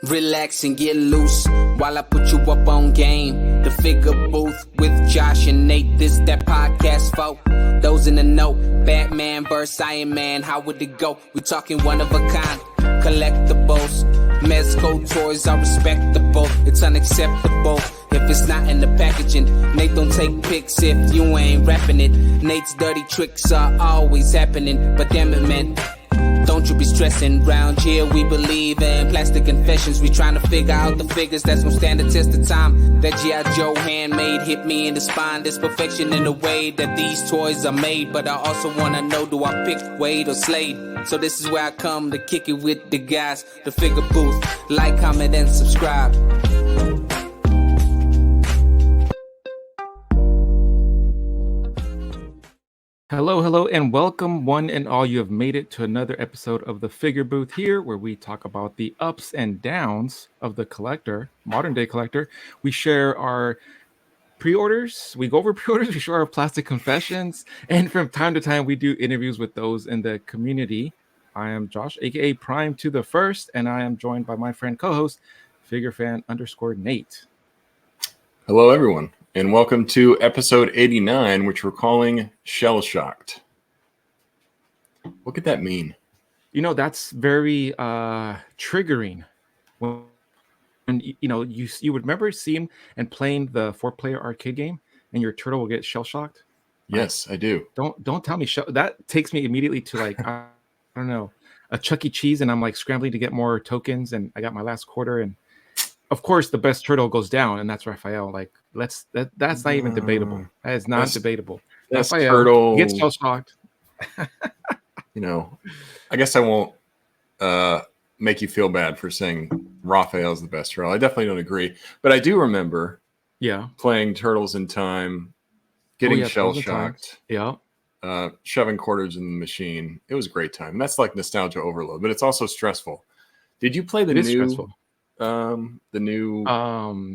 Relax and get loose while I put you up on game. The Figure Booth with Josh and Nate. This that podcast folk. Those in the know. Batman vs. Iron Man. How would it go? We talking one of a kind. Collectibles. Mezco toys are respectable. It's unacceptable if it's not in the packaging. Nate don't take pics if you ain't rapping it. Nate's dirty tricks are always happening. But damn it, man. Don't you be stressing. Round here we believe in plastic confessions. We trying to figure out the figures that's gonna stand the test of time. That G.I. Joe handmade hit me in the spine. There's perfection in the way that these toys are made. But I also wanna know, do I pick Wade or Slade? So this is where I come to kick it with the guys. The Figure Booth. Like, comment, and subscribe. Hello, and welcome one and all. You have made it to another episode of the Figure Booth here, where we talk about the ups and downs of the collector, modern day collector. We share our pre-orders, we go over pre-orders, we share our plastic confessions, and from time to time we do interviews with those in the community. I am Josh, aka Prime to the First, and I am joined by my friend co-host, FigureFan_Nate. Hello, everyone. And welcome to episode 89, which we're calling Shell Shocked. What could that mean? You know, that's very triggering. When you would remember seeing and playing the 4-player arcade game, and your turtle will get shell shocked. Yes, I do. Don't tell me that takes me immediately to like I don't know, a Chuck E. Cheese, and I'm like scrambling to get more tokens, and I got my last quarter, and of course the best turtle goes down, and that's Raphael. Like that's not even debatable. That is not debatable. That's Raphael turtle gets shell shocked. I guess I won't make you feel bad for saying Raphael's the best turtle. I definitely don't agree, but I do remember playing Turtles in Time, getting shell shocked, shoving quarters in the machine. It was a great time. And that's like nostalgia overload, but it's also stressful. Did you play the new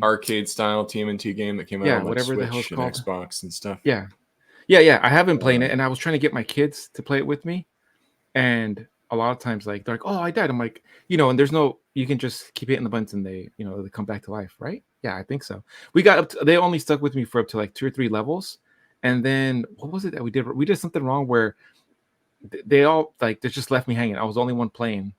arcade style TMNT game that came out on whatever Switch the hell's and called. Xbox and stuff? Yeah. I haven't played it, and I was trying to get my kids to play it with me, and a lot of times like they're like, "Oh, I died." I'm like, and there's no, you can just keep hitting the buttons and they come back to life, right? Yeah, I think so. We got up to, they only stuck with me for up to like 2 or 3 levels, and then what was it that we did? We did something wrong where they all like they just left me hanging. I was the only one playing.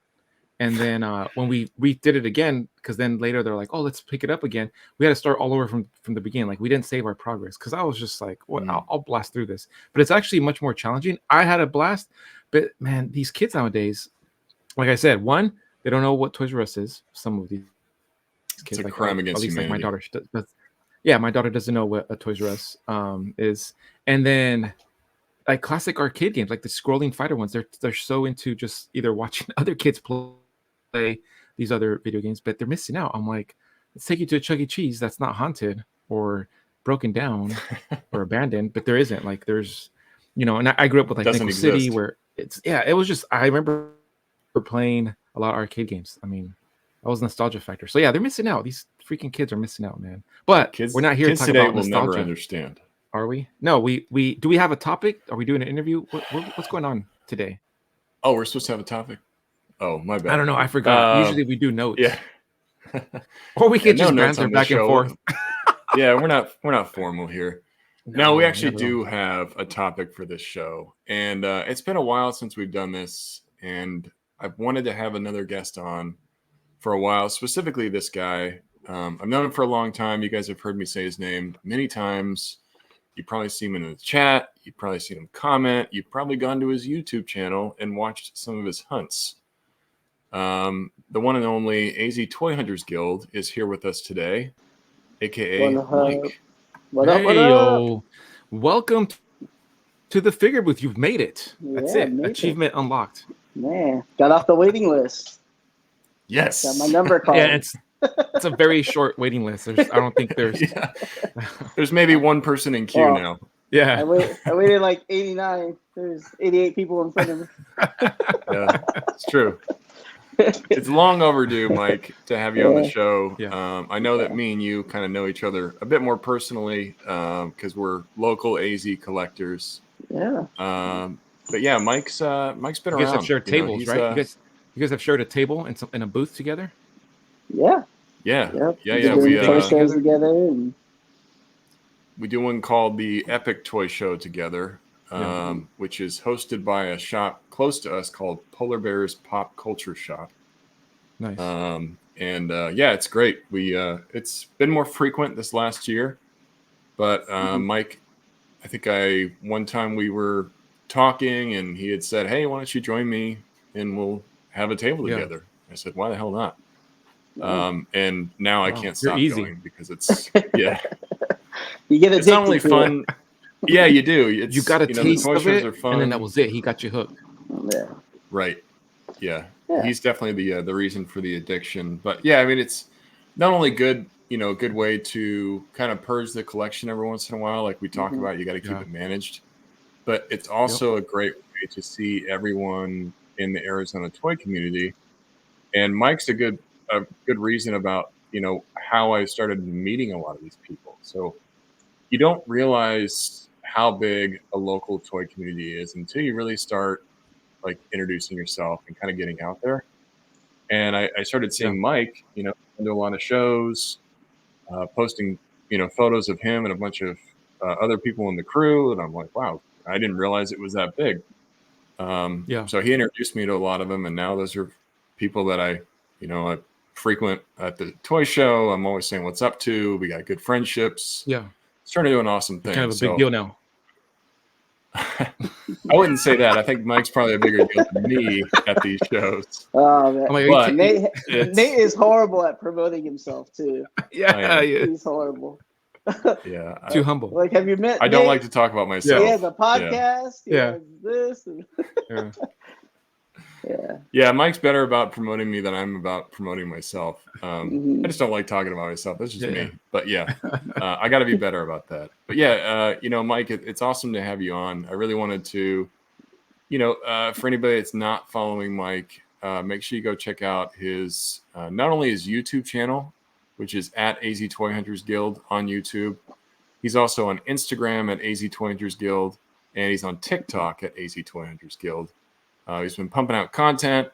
And then when we did it again, because then later they're like, "Oh, let's pick it up again." We had to start all over from the beginning. Like we didn't save our progress, because I was just like, "Well, I'll blast through this." But it's actually much more challenging. I had a blast, but man, these kids nowadays, like I said, one, they don't know what Toys R Us is. Some of these kids, it's a like, crime against humanity. Like my daughter does. Yeah, my daughter doesn't know what a Toys R Us is, and then like classic arcade games, like the scrolling fighter ones, they're so into just either watching other kids play these other video games, but they're missing out. I'm like, let's take you to a Chuck E. Cheese that's not haunted or broken down or abandoned, but there isn't. Like there's, and I grew up with like Nickel City, where it was just, I remember playing a lot of arcade games. I mean, that was nostalgia factor. So yeah, they're missing out. These freaking kids are missing out, man. But we're not here to talk about nostalgia. Never understand. Are we? No, we do we have a topic? Are we doing an interview? What's going on today? Oh, we're supposed to have a topic? Oh, my bad. I don't know. I forgot. Usually we do notes. Yeah. Or we could just banter back and forth. Yeah, we're not formal here. No, we actually do have a topic for this show. And it's been a while since we've done this. And I've wanted to have another guest on for a while, specifically this guy. I've known him for a long time. You guys have heard me say his name many times. You've probably seen him in the chat. You've probably seen him comment. You've probably gone to his YouTube channel and watched some of his hunts. The one and only AZtoyhunters Guild is here with us today, aka Mike. What up? Welcome to the Figure Booth. You've made it. That's it. Achievement unlocked. Man, got off the waiting list. Yes. Got my number called. Yeah, it's a very short waiting list. I don't think there's there's maybe one person in queue now. Yeah. I waited like 89. There's 88 people in front of me. Yeah, it's true. It's long overdue, Mike, to have you on the show. Yeah. I know that me and you kind of know each other a bit more personally because we're local AZ collectors. Yeah. But yeah, Mike's been around. You guys have shared tables, right? You guys have shared a table in a booth together. Yeah. Yeah. Yep. Yeah. We We did toy shows together, and we do one called the Epic Toy Show together, which is hosted by a shop close to us called Polar Bears Pop Culture Shop. Nice. Yeah, it's great. We it's been more frequent this last year, but Mike, I think one time we were talking and he had said, "Hey, why don't you join me and we'll have a table together?" I said, "Why the hell not?" And now I can't You're stop easy. going because it's you get addicted. It's not only to fun. Yeah, you do. You got a taste the toy of shows it, are fun. and then that was it. He got you hooked. Yeah. Right. Yeah. Yeah. He's definitely the reason for the addiction. But yeah, I mean, it's not only good, good way to kind of purge the collection every once in a while, like we talk about. You got to keep it managed, but it's also a great way to see everyone in the Arizona toy community. And Mike's a good reason about how I started meeting a lot of these people. So you don't realize how big a local toy community is until you really start like introducing yourself and kind of getting out there. And I started seeing Mike, into a lot of shows, posting, photos of him and a bunch of other people in the crew. And I'm like, wow, I didn't realize it was that big. So he introduced me to a lot of them. And now those are people that I frequent at the toy show. I'm always saying what's up to. We got good friendships. Yeah. It's trying to do an awesome thing. Kind of a big deal now. I wouldn't say that. I think Mike's probably a bigger deal than me at these shows. Oh, man. But Nate is horrible at promoting himself too. Yeah, he's horrible. Yeah, too humble. Like, have you met? I don't like to talk about myself. He has a podcast. He has this. And yeah. Mike's better about promoting me than I'm about promoting myself. I just don't like talking about myself. That's just me. But I got to be better about that. But Mike, it's awesome to have you on. I really wanted to, for anybody that's not following Mike, make sure you go check out his not only his YouTube channel, which is at AZtoyhunters Guild on YouTube. He's also on Instagram at AZtoyhunters Guild, and he's on TikTok at AZtoyhunters Guild. He's been pumping out content.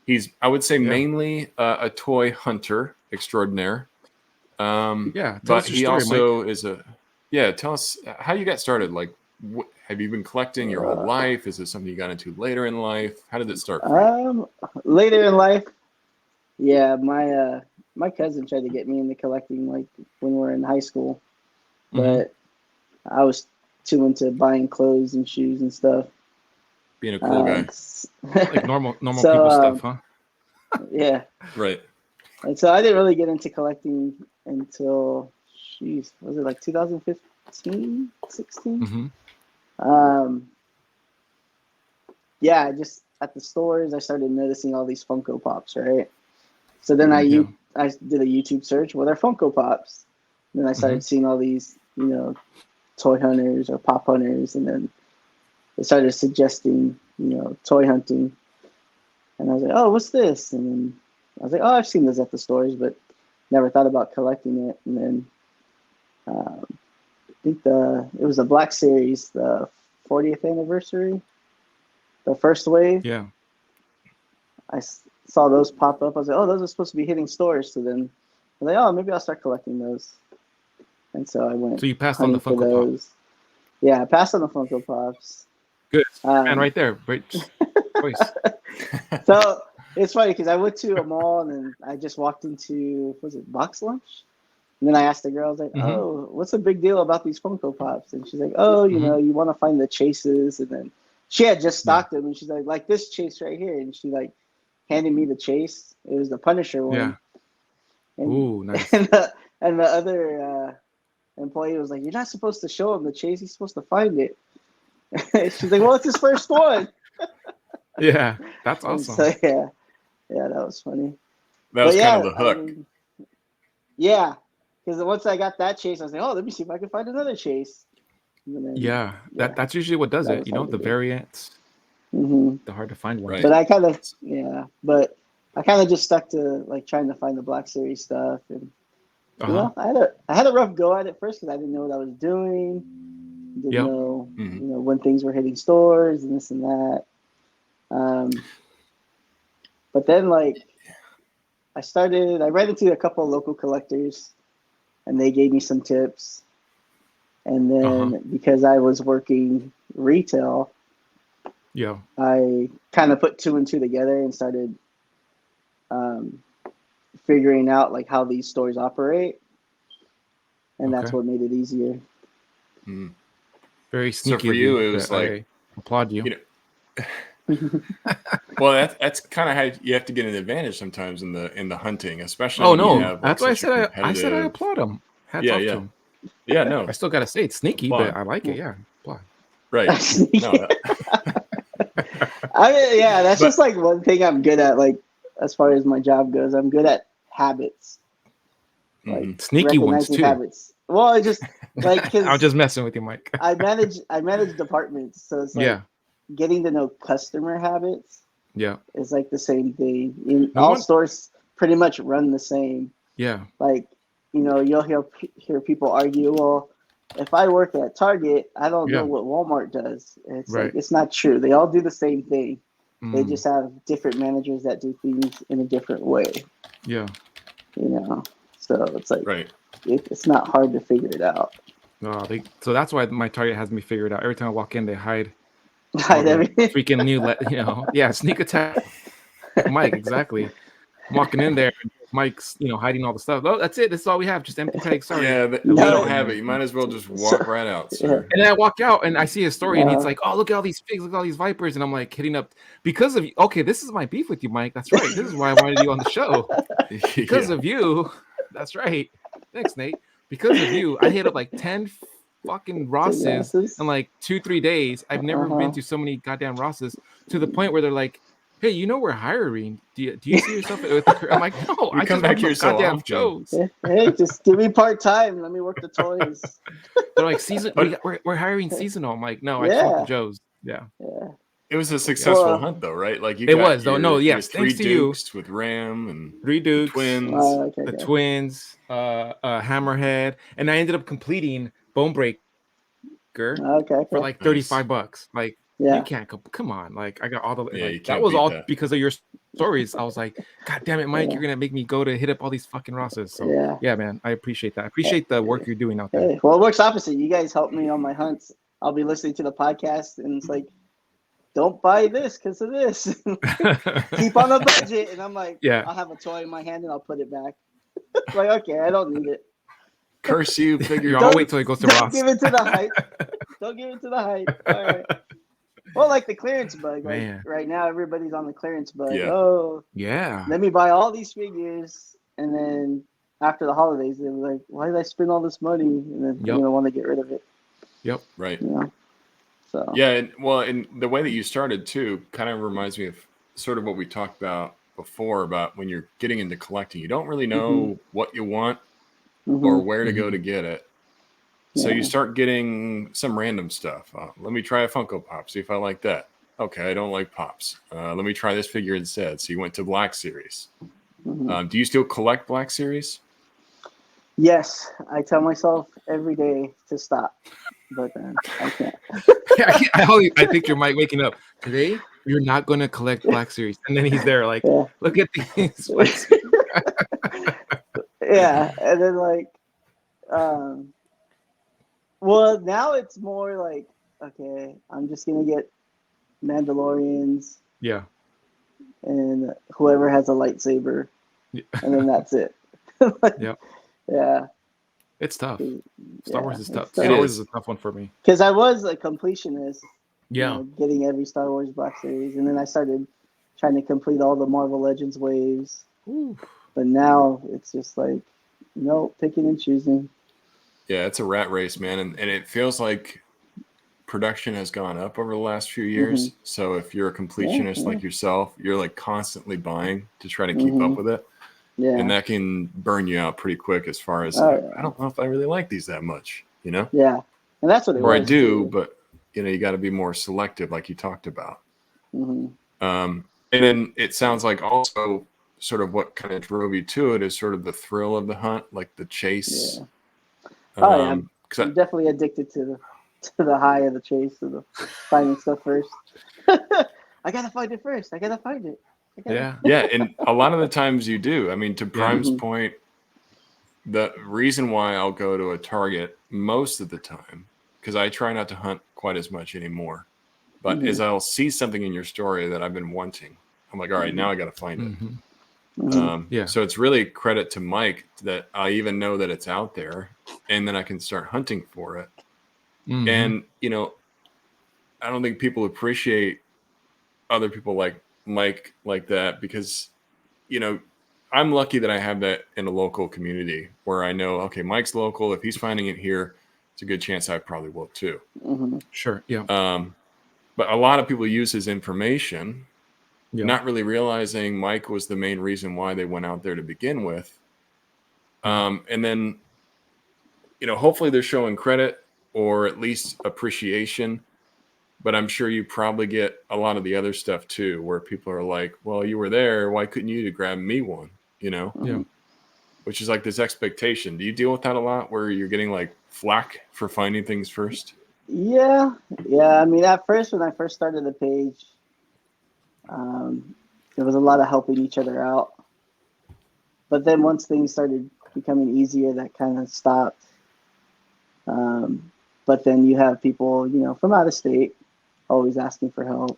He's, I would say, mainly a toy hunter extraordinaire. But he also is a. Yeah, tell us how you got started. Like, have you been collecting your whole life? Is it something you got into later in life? How did it start? Later in life, yeah. My cousin tried to get me into collecting like when we were in high school, but I was too into buying clothes and shoes and stuff. Being a cool guy. Like normal people stuff, huh? Yeah. Right. And so I didn't really get into collecting until, was it like 2015, 16? Yeah, just at the stores, I started noticing all these Funko Pops, right? So then I did a YouTube search, what are Funko Pops? And then I started seeing all these, toy hunters or pop hunters, and then they started suggesting, toy hunting. And I was like, oh, what's this? And then I was like, oh, I've seen those at the stores, but never thought about collecting it. And then I think it was the Black Series, the 40th anniversary, the first wave. Yeah. I saw those pop up. I was like, oh, those are supposed to be hitting stores. So then I was like, oh, maybe I'll start collecting those. And so I went. So you passed on the Funko Pops. Yeah, I passed on the Funko Pops. Good. And right there. Great choice. So it's funny because I went to a mall and then I just walked into, was it Box Lunch? And then I asked the girl, I was like, oh, what's the big deal about these Funko Pops? And she's like, oh, you want to find the chases. And then she had just stocked them and she's like this chase right here. And she handed me the chase. It was the Punisher one. Yeah. And, ooh, nice. And the other employee was like, you're not supposed to show him the chase. He's supposed to find it. She's like, well, it's his first one. Yeah, that's awesome. So, yeah, that was funny. That was kind of the hook. Yeah, because once I got that chase, I was like, oh, let me see if I can find another chase. Then, that's usually what does it. The variants. The hard to find ones. Right. But I kind of just stuck to trying to find the Black Series stuff, and I had a rough go at it first because I didn't know what I was doing. Didn't know, when things were hitting stores and this and that. But then I ran into a couple of local collectors, and they gave me some tips. And then because I was working retail, Yeah. I kind of put 2 and 2 together and started figuring out like how these stores operate, and that's what made it easier. Very sneaky. So for you, it was like, I applaud you. Well, that's kind of how you have to get an advantage sometimes in the hunting, especially. Oh no, when you have, like, that's why I such a said I competitive- applaud him. Hats off to him. Yeah, no, I still gotta say it's sneaky, Applaud. but I like it. Yeah, applaud. right. No, That's just like one thing I'm good at. Like as far as my job goes, I'm good at habits, like sneaky ones recognizing too. habits. Well, I just like because I'm just messing with you, Mike. I manage departments, so it's like getting to know customer habits. Yeah, is like the same thing. All stores pretty much run the same. Yeah, like you'll hear people argue. Well, if I work at Target, I don't know what Walmart does. It's like it's not true. They all do the same thing. They just have different managers that do things in a different way. Yeah, so it's like it's not hard to figure it out. No, so that's why my Target has me figured out. Every time I walk in, they hide everything. Freaking new, sneak attack. Mike, exactly. I'm walking in there, Mike's, hiding all the stuff. Oh, that's it. That's all we have. Just empty pegs. Sorry. Yeah, we don't have it. You might as well just walk right out, sir. And then I walk out and I see his story, and he's like, "Oh, look at all these pigs, look at all these vipers," and I'm like hitting up because of you. Okay, this is my beef with you, Mike. That's right. This is why I wanted you on the show because of you. That's right. Thanks, Nate. Because of you, I hit up like 10 fucking Rosses in like 2-3 days. I've never been to so many goddamn Rosses to the point where they're like, "Hey, we're hiring. Do you see yourself with the?" I'm like, "No, I come just back here so goddamn often. Joe's." Hey, just give me part-time. Let me work the toys. They're like, we're hiring seasonal. I'm like, "No, I just want the Joe's." Yeah. It was a successful hunt, though, right? Like it was, though. No, yes, thanks to Dukes with Ram and 3 Dukes, twins, the twins, Hammerhead, and I ended up completing Bonebreaker for like $35. Like, you can't come on. Like, I got all the that was all because of your stories. I was like, God damn it, Mike, you're gonna make me go to hit up all these fucking Rosses. So yeah, man, I appreciate that. I appreciate the work you're doing out there. Hey, well, it works opposite. You guys help me on my hunts. I'll be listening to the podcast, and it's like, don't buy this because of this. Keep on a budget. And I'm like, I'll have a toy in my hand and I'll put it back. Like, okay, I don't need it. Curse you, figure. I'll wait till it goes to Ross. Don't give it to the hype. Don't give it to the hype. All right. Well, like the clearance bug. Like right now, everybody's on the clearance bug. Yeah. Oh, yeah. Let me buy all these figures. And then after the holidays, they're like, why did I spend all this money? And then you're going to want to get rid of it. Yep. Right. So. Yeah, and the way that you started too kind of reminds me of sort of what we talked about before about when you're getting into collecting. You don't really know what you want or where to go to get it. So you start getting some random stuff. Let me try a Funko Pop, see if I like that. Okay, I don't like Pops. Let me try this figure instead. So you went to Black Series. Do you still collect Black Series? Yes, I tell myself every day to stop, but then I can't. I picture Mike waking up today. You're not going to collect Black Series, and then he's there like, look at these. And then like, well, now it's more like, okay, I'm just gonna get Mandalorians. Yeah. And whoever has a lightsaber, and then that's it. Yeah. It's tough. Star Wars is tough. Star Wars is a tough one for me. Because I was a completionist. Yeah. Getting every Star Wars Black Series. And then I started trying to complete all the Marvel Legends waves. Ooh. But now it's just like, picking and choosing. Yeah, it's a rat race, man. And it feels like production has gone up over the last few years. So if you're a completionist like yourself, you're like constantly buying to try to keep up with it. Yeah. And that can burn you out pretty quick as far as I don't know if I really like these that much, Yeah. And that's what it was. Or I do, but you got to be more selective like you talked about. And then it sounds like also sort of what kind of drove you to it is sort of the thrill of the hunt, like the chase. I'm definitely addicted to the high of the chase, of the finding stuff first. I gotta find it first. I gotta find it. Yeah. Yeah, and a lot of the times you do. I mean, to Prime's Mhm. point, the reason why I'll go to a Target most of the time, because I try not to hunt quite as much anymore, but Mhm. is I'll see something in your story that I've been wanting. I'm like, all right, now I got to find it. Mhm. Yeah. So it's really credit to Mike that I even know that it's out there, and then I can start hunting for it. Mhm. And I don't think people appreciate other people like Mike like that, because I'm lucky that I have that in a local community where I know, okay, Mike's local. If he's finding it here, it's a good chance I probably will too. Mhm. Sure. Yeah. But a lot of people use his information, Yeah. not really realizing Mike was the main reason why they went out there to begin with. And then, hopefully they're showing credit or at least appreciation. But I'm sure you probably get a lot of the other stuff too, where people are like, well, you were there. Why couldn't you grab me one? Yeah. Which is like this expectation. Do you deal with that a lot where you're getting like flack for finding things first? Yeah. I mean, at first, when I first started the page, there was a lot of helping each other out. But then once things started becoming easier, that kind of stopped. But then you have people, from out of state always asking for help.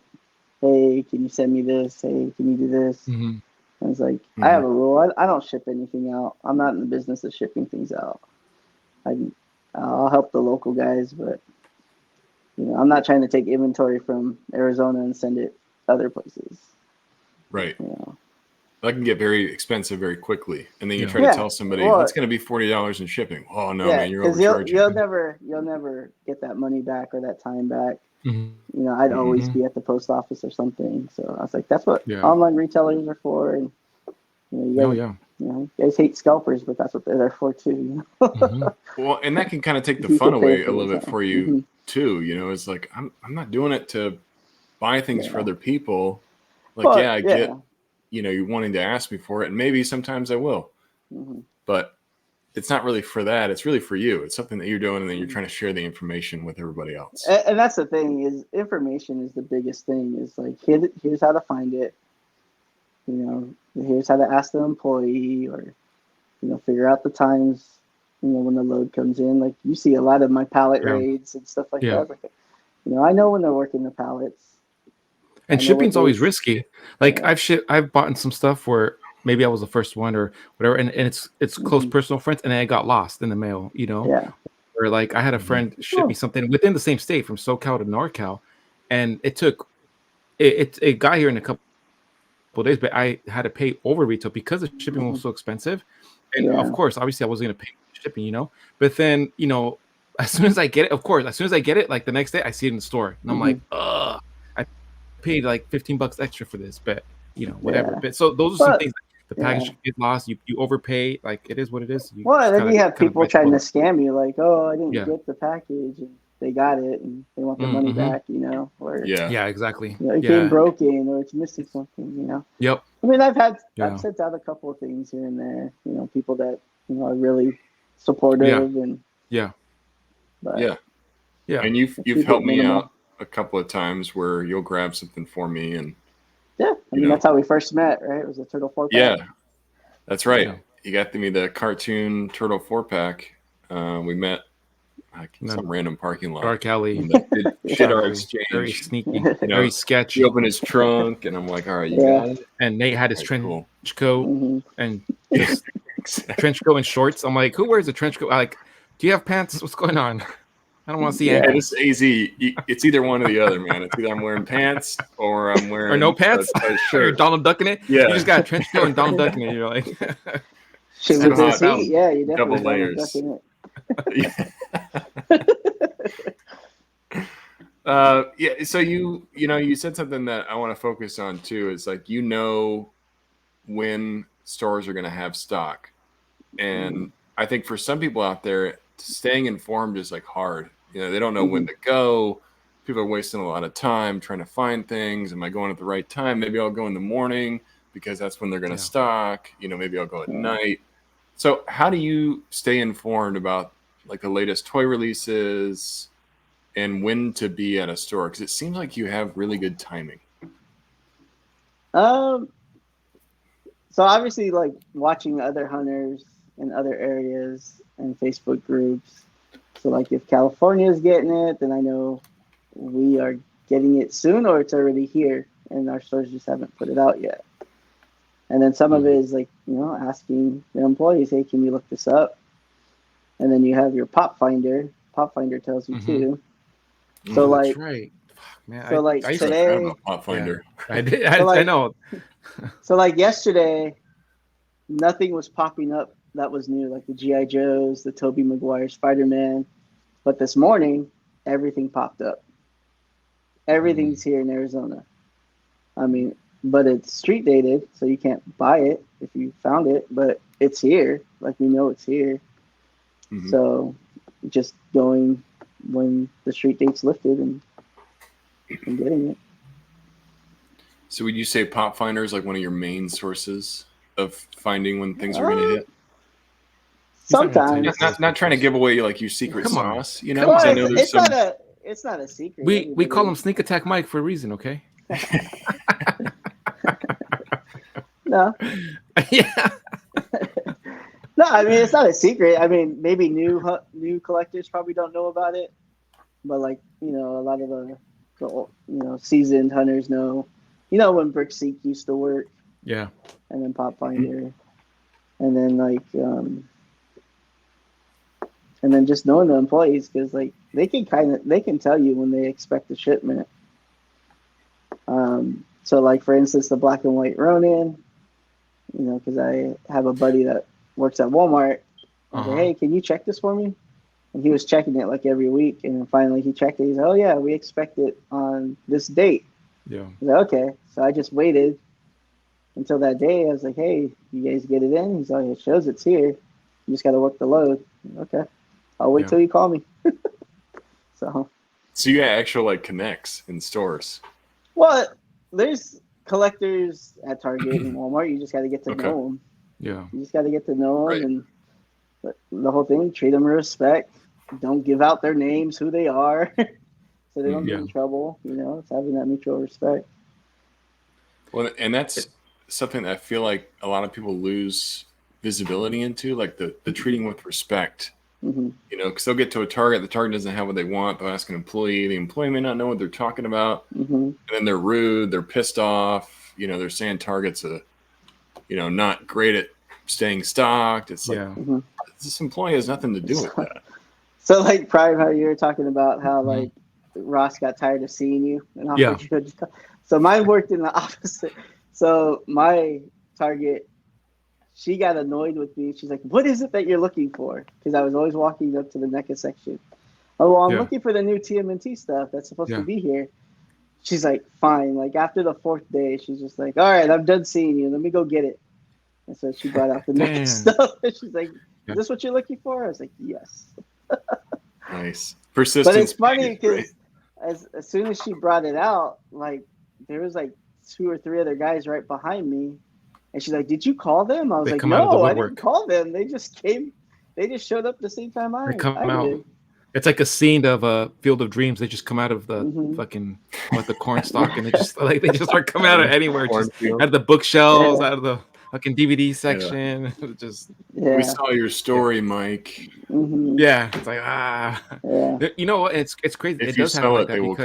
Hey, can you send me this? Hey, can you do this? Mhm. And it's like, I have a rule. I don't ship anything out. I'm not in the business of shipping things out. I'll help the local guys, but I'm not trying to take inventory from Arizona and send it other places. Right. You know. That can get very expensive very quickly. And then you Yeah. try to tell somebody, well, that's going to be $40 in shipping. Oh, no, yeah, man, you're because overcharging. you'll never get that money back or that time back. Mhm. I'd always be at the post office or something. So I was like, that's what Yeah. online retailers are for. And you guys, Oh yeah. you guys hate scalpers, but that's what they're there for too. Mhm. Well, and that can kind of take the You fun can pay away for a little your bit time. for you too. It's like, I'm not doing it to buy things for Yeah. other people. Like, But, yeah, I get, you wanting to ask me for it. And maybe sometimes I will. Mm-hmm. But it's not really for that. It's really for you. It's something that you're doing, and then you're Mhm. trying to share the information with everybody else. And that's the thing, is information is the biggest thing. Is like, here's how to find it. Here's how to ask the employee, or figure out the times. When the load comes in. Like, you see a lot of my pallet Yeah. raids and stuff like Yeah. that. Like, I know when they're working the pallets. And I know what shipping's always days. risky. Like Yeah. I've bought some stuff where maybe I was the first one or whatever, and it's close Mhm. personal friends, and then it got lost in the mail. Yeah. Or like I had a friend ship me something within the same state from SoCal to NorCal, and it got here in a couple days, but I had to pay over retail because the shipping was so expensive. And of Yeah. course, obviously, I wasn't gonna pay shipping. But then as soon as I get it, of course, as soon as I get it, like the next day, I see it in the store, and I'm like, ugh, I paid like $15 extra for this, but whatever. Yeah. But so those are some But things. The package get lost, you overpay, like it is what it is. You well, just and then gotta you have kind of people bite the trying to bullet. scam you, like, oh, I didn't Yeah. get the package, and they got it, and they want their money back, or Yeah, exactly. it came Yeah. broken, or it's missing something. Yep. I mean, I've Yeah. sent out a couple of things here and there, people that are really supportive, and Yeah. but Yeah. Yeah. And you've keep it helped me minimal. out a couple of times where you'll grab something for me, and Yeah, I mean, that's how we first met, right? It was a Turtle 4-pack. yeah, that's right. Yeah. You got me the cartoon Turtle 4-pack. We met some random parking lot. Dark alley. And did our exchange. Very sneaky. You know, Very sketchy. He opened his trunk, and I'm like, all right, you got it. And Nate had his Right, trench cool. coat and his trench coat and shorts. I'm like, who wears a trench coat? Like, do you have pants? What's going on? I don't want to see And ankles. it's AZ. It's either one or the other, man. It's either I'm wearing pants or I'm wearing Or no pants. a Or shirt. Donald Ducking it. Yeah. You just got a trench coat and Donald Ducking it. You're like, Shit, Too with this hot. heat, yeah, you definitely Double layers. ducking it. Yeah. So you said something that I want to focus on too. Is like when stores are going to have stock, and I think for some people out there, staying informed is like hard. They don't know when to go. People are wasting a lot of time trying to find things. Am I going at the right time? Maybe I'll go in the morning because that's when they're going to stock. Maybe I'll go at night. So how do you stay informed about like the latest toy releases and when to be at a store? Because it seems like you have really good timing. So obviously, like watching other hunters in other areas and Facebook groups. So like if California is getting it, then I know we are getting it soon, or it's already here, and our stores just haven't put it out yet. And then some of it is like, you know, asking the employees, hey, can you look this up? And then you have your pop finder. Pop finder tells you too. So That's like, right. Fuck, man. so like I used to today, Pop Finder. I did. So, like, I know. so like yesterday, nothing was popping up that was new, like the G.I. Joes, the Tobey Maguire Spider-Man. But this morning, everything popped up. Everything's here in Arizona. I mean, but it's street dated, so you can't buy it if you found it, but it's here. Like, we know it's here. So just going when the street date's lifted and getting it. So would you say Pop Finder is like one of your main sources of finding when things are going to hit? Sometimes. Not trying to give away like your secret sauce, you know? Well, I know it's not a secret. We call him Sneak Attack Mike for a reason, okay? No. Yeah. No, I mean, it's not a secret. I mean, maybe new collectors probably don't know about it, but like, you know, a lot of the you know, seasoned hunters know. You know, when Brickseek used to work. Yeah. And then Pop Finder, and then like and then just knowing the employees, because like they can tell you when they expect a shipment. So like, for instance, the black and white Ronin, you know, because I have a buddy that works at Walmart. I said, hey, can you check this for me? And he was checking it like every week, and then finally he checked it. He said, oh yeah, we expect it on this date. Yeah. I said, okay. So I just waited until that day. I was like, hey, you guys get it in? He's like, it shows it's here. You just got to work the load. Okay. I'll wait till you call me. So you got actual like connects in stores. Well, there's collectors at Target and Walmart. You just got to get to know them. Yeah. You just got to get to know them, and the whole thing, treat them with respect. Don't give out their names, who they are, so they don't get in trouble. You know, it's having that mutual respect. Well, and that's something that I feel like a lot of people lose visibility into, like the treating with respect. You know, because they'll get to a Target, the Target doesn't have what they want. They'll ask an employee, the employee may not know what they're talking about, and then they're rude, they're pissed off. You know, they're saying Target's not great at staying stocked. It's like this employee has nothing to do with that. So like, Prime, how you were talking about how like Ross got tired of seeing you and offered you to. So mine worked in the opposite. So my Target, she got annoyed with me. She's like, what is it that you're looking for? Because I was always walking up to the NECA section. Oh, well, I'm looking for the new TMNT stuff that's supposed to be here. She's like, fine. Like, after the 4th day, she's just like, all right, I'm done seeing you. Let me go get it. And so she brought out the NECA stuff. And she's like, is this what you're looking for? I was like, yes. Nice. Persistence. But it's funny because as soon as she brought it out, like, there was like 2 or 3 other guys right behind me. And she's like, did you call them? I was like, no, I didn't call them. They just came. They just showed up the same time I did. It's like a scene of a Field of Dreams. They just come out of the fucking the corn stalk, and they just start coming out of anywhere, just out of the bookshelves, out of the fucking DVD section. We saw your story, Mike. Yeah, it's like you know what? It's crazy. If it you does sell happen it, like they that will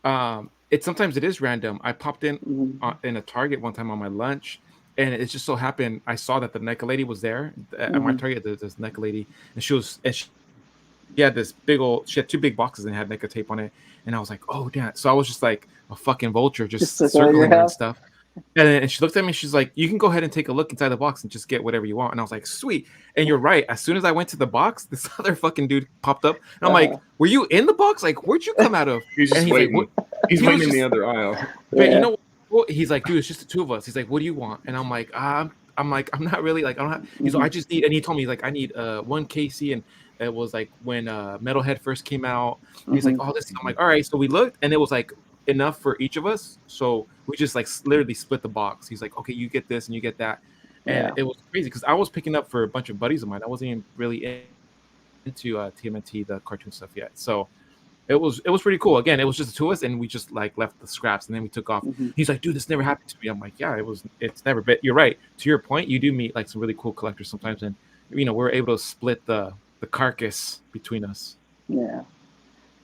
come. Sometimes it is random. I popped in in a Target one time on my lunch, and it just so happened I saw that the NECA lady was there at my Target. There's this NECA lady, and she had this she had 2 big boxes and had NECA tape on it, and I was like, oh damn! So I was just like a fucking vulture, just circling her and stuff. And she looked at me. She's like, you can go ahead and take a look inside the box and just get whatever you want. And I was like, sweet. And you're right. As soon as I went to the box, this other fucking dude popped up. And I'm like, were you in the box? Like, where'd you come out of? He's just waiting. Like, he's waiting in the other aisle. But you know what? He's like, dude, it's just the 2 of us. He's like, what do you want? And I'm like, I'm not really like, I don't have. He's like, I just need. And he told me like, I need 1 KC, and it was like when Metalhead first came out. And he's like, oh, this. I'm like, all right. So we looked, and it was like enough for each of us. So we just like literally split the box. He's like, okay, you get this and you get that. And it was crazy because I was picking up for a bunch of buddies of mine. I wasn't even really into TMNT, the cartoon stuff yet. So it was pretty cool. Again, it was just the two of us, and we just like left the scraps, and then we took off. He's like, dude, this never happened to me. I'm like, yeah, it's never. But you're right. To your point, you do meet like some really cool collectors sometimes, and we're able to split the carcass between us. Yeah,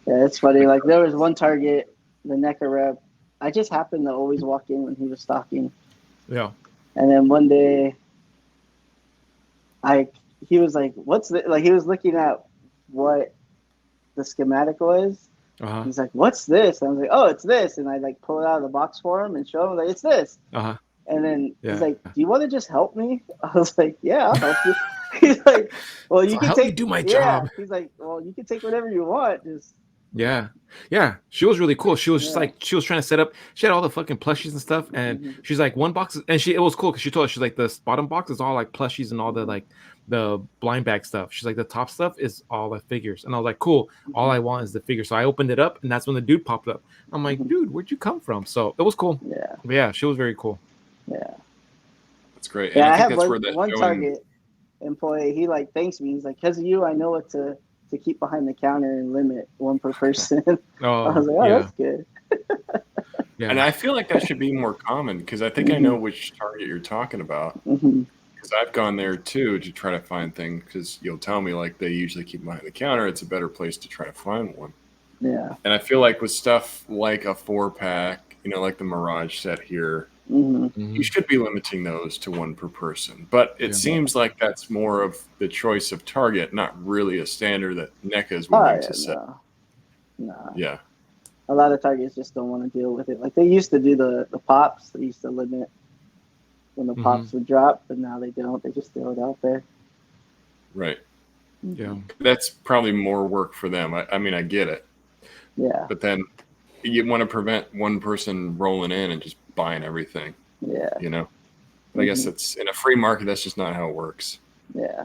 it's funny. Like there was one target, the NECA rep. I just happened to always walk in when he was stocking. Yeah. And then one day, he was like, "What's the?" Like he was looking at what the schematic was. He's like, "What's this?" And I was like, "Oh, it's this." And I like pull it out of the box for him and show him like, "It's this." And then he's like, "Do you want to just help me?" I was like, "Yeah, I'll help you." He's like, "Well, you can take do my job." He's like, "Well, you can take whatever you want. Just." Yeah. She was really cool. She was just like, she was trying to set up. She had all the fucking plushies and stuff, and she's like, one box, and it was cool because she told us, she's like, the bottom box is all like plushies and all the like the blind bag stuff. She's like, the top stuff is all the figures, and I was like, cool. All I want is the figure. So I opened it up, and that's when the dude popped up. I'm like, dude, where'd you come from? So it was cool. Yeah. But yeah, she was very cool. Yeah. That's great. Yeah, and I think have that's where one Target employee. He like thanks me. He's like, because of you, I know what to keep behind the counter and limit one per person. I was like, oh, that's good. Yeah. And I feel like that should be more common because I think I know which Target you're talking about. Because I've gone there too to try to find things because you'll tell me like they usually keep behind the counter. It's a better place to try to find one. Yeah. And I feel like with stuff like a 4-pack, like the Mirage set here, you should be limiting those to one per person. But it seems like that's more of the choice of Target, not really a standard that NECA is willing to set. No. Yeah. A lot of Targets just don't want to deal with it. Like they used to do the pops. They used to limit when the pops would drop, but now they don't. They just throw it out there. Right. Yeah. That's probably more work for them. I mean, I get it. Yeah. But then you want to prevent one person rolling in and just buying everything. Yeah. But I guess it's in a free market. That's just not how it works. Yeah.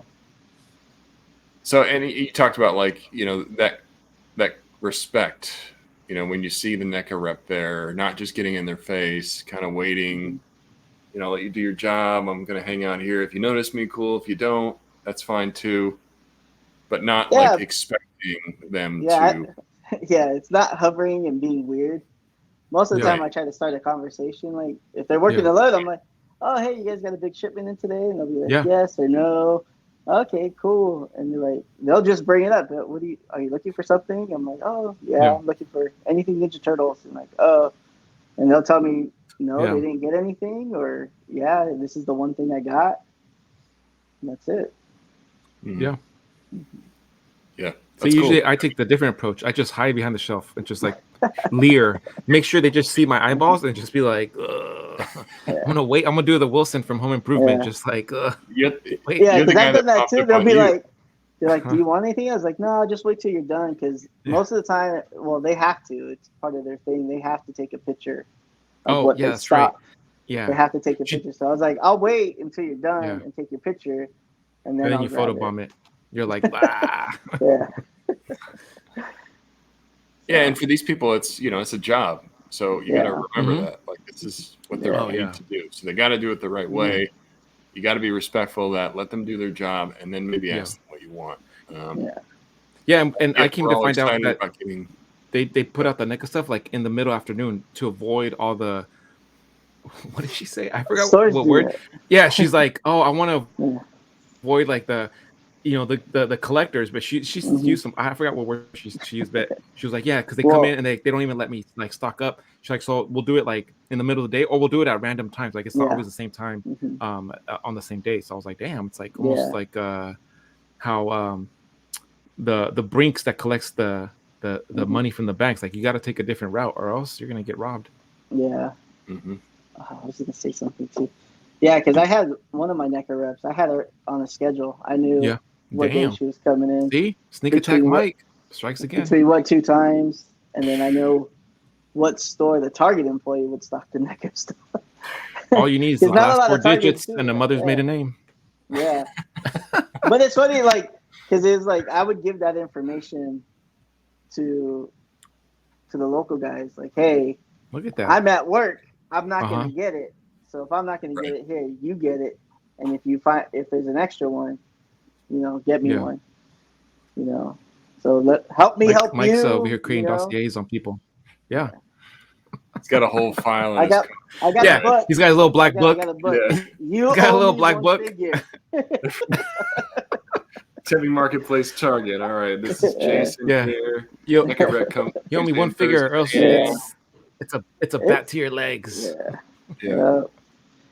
So, and you talked about like, that respect, when you see the NECA rep there, not just getting in their face, kind of waiting, let you do your job. I'm going to hang out here. If you notice me, cool. If you don't, that's fine too. But not like expecting them to. Yeah, it's not hovering and being weird. Most of the time I try to start a conversation. Like if they're working the load, I'm like, oh, hey, you guys got a big shipment in today? And they'll be like, yes or no. Okay, cool. And they're like, they'll just bring it up. Are you looking for something? I'm like, oh, yeah. I'm looking for anything Ninja Turtles. And like, oh. And they'll tell me, no, they didn't get anything. Or, yeah, this is the one thing I got. And that's it. Yeah. Yeah. So usually I take the different approach. I just hide behind the shelf and just like leer. Make sure they just see my eyeballs and just be like, I'm gonna wait. I'm gonna do the Wilson from Home Improvement, just like wait. Yeah, because I've done that too. They'll be like, they're like, do you want anything? I was like, no, just wait till you're done. Because most of the time, well, they have to. It's part of their thing. They have to take a picture of what they stopped. Yeah, they have to take a picture. So I was like, I'll wait until you're done and take your picture, and then you photobomb it. You're like, ah. Yeah, and for these people, it's it's a job, so you got to remember that. Like this is what they're paid to do, so they got to do it the right way. You got to be respectful of that. Let them do their job, and then maybe ask them what you want. And I came to find out that they put out the NECA stuff like in the middle afternoon to avoid all the. What did she say? I forgot what word. Yeah, she's like, oh, I want to avoid like the. The collectors, but she used some. I forgot what word she used, but she was like, yeah, because they come in and they don't even let me like stock up. She's like, so we'll do it like in the middle of the day, or we'll do it at random times. Like it's not always the same time, on the same day. So I was like, damn, it's like almost like how the Brinks that collects the money from the banks. Like you got to take a different route, or else you're gonna get robbed. Yeah. I was gonna say something too. Yeah, because I had one of my NECA reps. I had her on a schedule. I knew what day she was coming in. See? Sneak attack Mike strikes again. Between 2 times. And then I know what store the Target employee would stock the NECA stuff. All you need is the last 4 digits and the mother's maiden name. Yeah. But it's funny, like, because it's like I would give that information to the local guys. Like, hey, look at that. I'm at work. I'm not going to get it. So if I'm not going to get it here, you get it. And if there's an extra one, get me one. So help me help Mike's you. over here creating you know? dossiers on people. Yeah. He's got a whole file. In I got Yeah, a book. he's got a little black book. I got a book. Yeah. You He's got a owe little me black one book. figure. Chevy Marketplace Target. All right, this is Jason Yeah. here. You Like a red come. owe me one figure, or else Yeah. it's a bat to your legs. Yeah.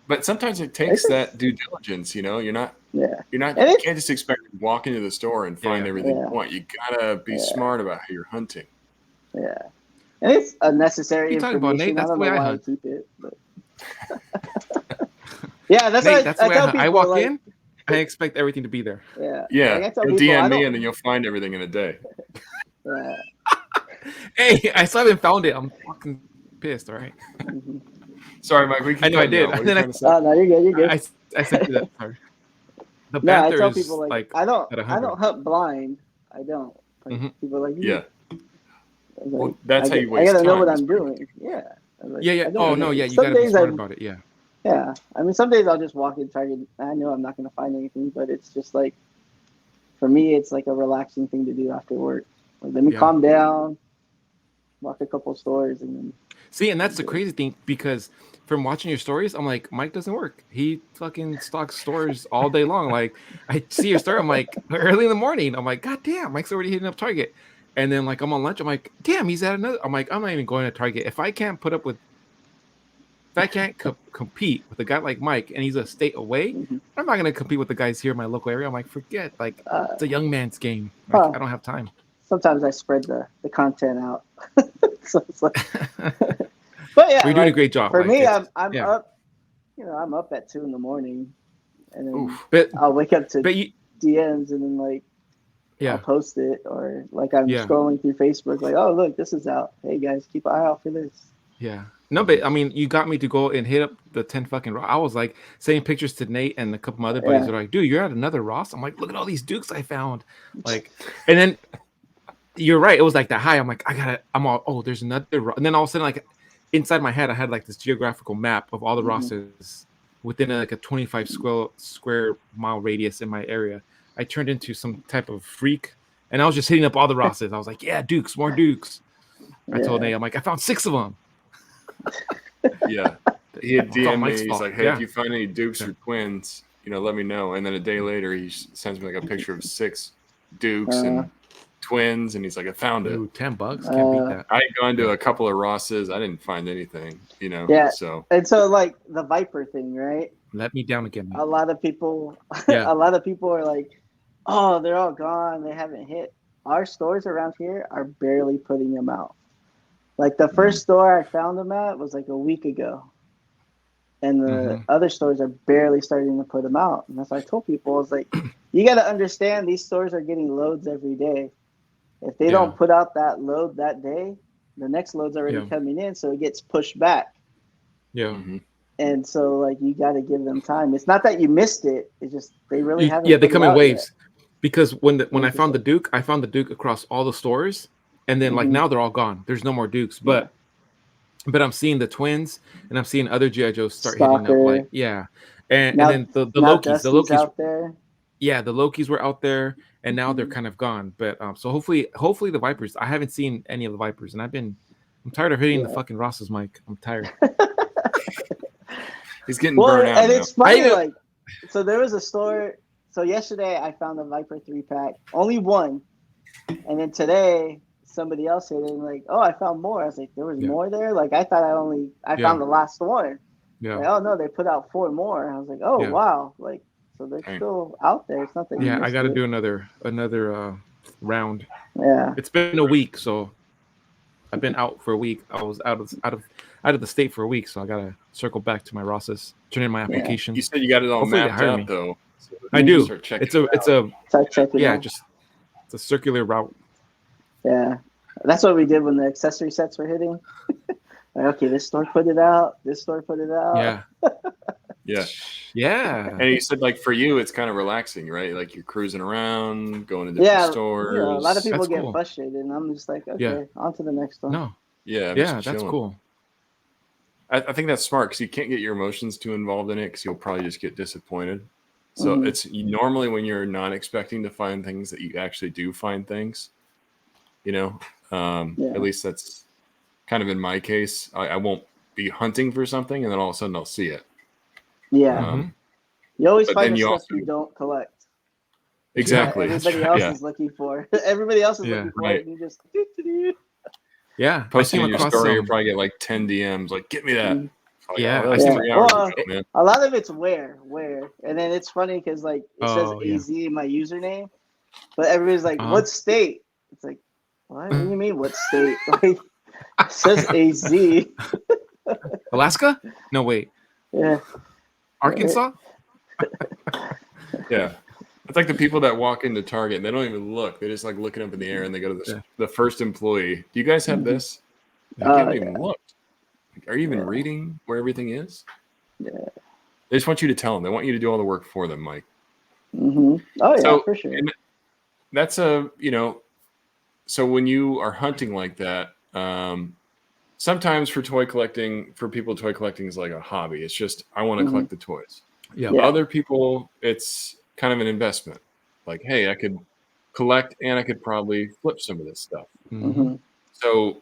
But sometimes it takes that due diligence. You know, you're not. You can't just expect to walk into the store and find everything you want. You gotta be smart about how you're hunting. Yeah. And it's unnecessary You talking about, Nate? information. That's I don't the way know I why I hunt. keep it. But... yeah, that's Nate, what that's the way tell I people. walk like, in. I expect everything to be there. Yeah. Yeah. Like I tell You'll people, DM me and then you'll find everything in a day. Yeah. Hey, I still haven't found it. I'm fucking pissed. All right. Mm-hmm. Sorry, Mike. We can I know I did. What are you trying to say? Oh no, you're good. You're good. I sent you that. Sorry. The No, I Panther tell is people like I don't hunt blind. I don't. Like, people are like Yeah. Like, that's how you I waste gotta know time, what is I'm what doing. Yeah. Like, Yeah. Oh no, yeah. You some gotta be days smart about it. Yeah. Yeah. I mean, some days I'll just walk in Target. I know I'm not gonna find anything, but it's just like, for me, it's like a relaxing thing to do after work. Like, let me calm down, walk a couple stores, and then. See, and that's the crazy thing, because from watching your stories, I'm like, Mike doesn't work. He fucking stocks stores all day long. Like, I see your story, I'm like, early in the morning, I'm like, God damn, Mike's already hitting up Target. And then like I'm on lunch, I'm like, damn, he's at another. I'm like, I'm not even going to Target. If I can't compete with a guy like Mike, and he's a state away, I'm not gonna compete with the guys here in my local area. I'm like, forget, like it's a young man's game. Like, I don't have time. Sometimes I spread the content out. So it's like, but yeah, you're doing a great job. For like, me, I'm up. I'm up at 2 a.m, and then I'll wake up to DMs, and then like I'll post it, or like I'm scrolling through Facebook, like, oh look, this is out. Hey guys, keep an eye out for this. Yeah. No, but I mean, you got me to go and hit up the 10 fucking Ross. I was like sending pictures to Nate and a couple of my other buddies. They're like, dude, you're at another Ross. I'm like, look at all these Dukes I found. Like, and then you're right. It was like that high. I'm like, I'm all, oh, there's another. And then all of a sudden, like inside my head, I had like this geographical map of all the Rosses within like a 25 square mile radius in my area. I turned into some type of freak, and I was just hitting up all the Rosses. I was like, yeah, Dukes, more Dukes. I told Nate, I'm like, I found 6 of them. Yeah, he had DM me. He's fault. like, "Hey, if you find any Dukes or twins, let me know." And then a day later, he sends me like a picture of 6 Dukes and twins, and he's like, "I found it." Ooh, $10, can't beat that. I had gone to a couple of Rosses. I didn't find anything, Yeah. So like the Viper thing, right? Let me down again. A lot of people, are like, "Oh, they're all gone. They haven't hit." Our stores around here are barely putting them out. Like the first store I found them at was like a week ago, and the other stores are barely starting to put them out. And that's what I told people. I was like, you got to understand, these stores are getting loads every day. If they don't put out that load that day, the next load's already coming in, so it gets pushed back. Yeah. And so like you got to give them time. It's not that you missed it. It's just they really haven't. Yeah, they come in waves. Yet. Because when I found the Duke, I found the Duke across all the stores. And then like now they're all gone. There's no more Dukes, but I'm seeing the twins, and I'm seeing other G.I. Joes start hitting up. Like and then the Lokis out there. Yeah, the Lokis were out there, and now they're kind of gone. But so hopefully the Vipers. I haven't seen any of the Vipers, and I'm tired of hitting the fucking Rosses, Mike. I'm tired. He's getting burned out. And it's funny, like, so there was a store. So yesterday I found a Viper 3-pack, only one, and then today somebody else hit it and like, oh, I found more. I was like, there was more there? Like, I thought I found the last one. Yeah. Like, oh, no, they put out 4 more. I was like, oh, wow. Like, so they're still out there. It's not that I got to do another round. Yeah. It's been a week, so I've been out for a week. I was out of the state for a week, so I got to circle back to my Rosses, turn in my application. You said you got it all mapped out, though. So I do. It's a circular route. Yeah, that's what we did when the accessory sets were hitting. Like, okay, this store put it out. This store put it out. Yeah. And you said, like, for you, it's kind of relaxing, right? Like, you're cruising around, going to different stores. A lot of people get frustrated, and I'm just like, okay, on to the next one. No. Yeah, that's cool. I think that's smart, because you can't get your emotions too involved in it, because you'll probably just get disappointed. So it's normally when you're not expecting to find things that you actually do find things. you know. At least that's kind of in my case. I won't be hunting for something, and then all of a sudden I'll see it. Yeah. You always but find then the you stuff also you don't collect. exactly. That That's everybody right. else is looking for. Everybody else is Yeah. looking for Right. it, and you just Yeah, I Posting came in your across story, you'll some. probably get like 10 DMs, like, get me that. Mhm. Like, Yeah, oh, that I was came 3 Well, hours ago, man. a lot of it's where, and then it's funny because like it says Oh, yeah. AZ in my username, but everybody's like, "What state?" It's like, what do you mean, what state? Like, it says AZ. Alaska? No, wait. Yeah. Arkansas? Yeah. It's like the people that walk into Target and they don't even look. They're just like looking up in the air and they go to the first employee. Do you guys have this? Like, you haven't even looked. Like, are you even reading where everything is? Yeah. They just want you to tell them. They want you to do all the work for them, Mike. Oh yeah, for sure. And that's so when you are hunting like that, sometimes for toy collecting, for people, toy collecting is like a hobby. It's just, I want to collect the toys. Yeah. Other people, it's kind of an investment. Like, hey, I could collect and I could probably flip some of this stuff. So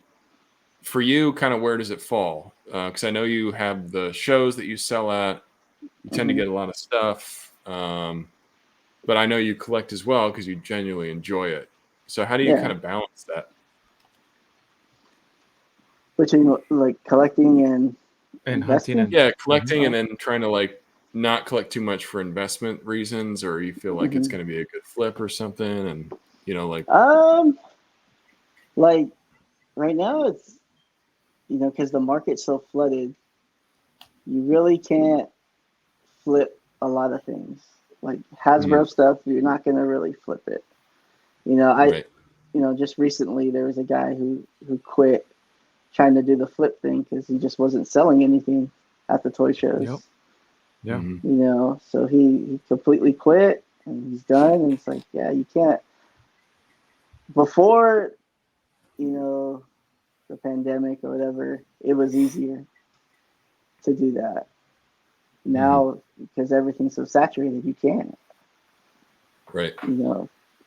for you, kind of where does it fall? Because I know you have the shows that you sell at. You tend to get a lot of stuff. But I know you collect as well because you genuinely enjoy it. So how do you kind of balance that? Between like collecting and hunting and collecting and then trying to like not collect too much for investment reasons, or you feel like it's going to be a good flip or something, and like right now it's because the market's so flooded, you really can't flip a lot of things. Like Hasbro stuff, you're not going to really flip it. Just recently there was a guy who quit trying to do the flip thing because he just wasn't selling anything at the toy shows. So he completely quit and he's done. And it's like, yeah, you can't. Before, the pandemic or whatever, it was easier to do that. Now, because everything's so saturated, you can't. Right.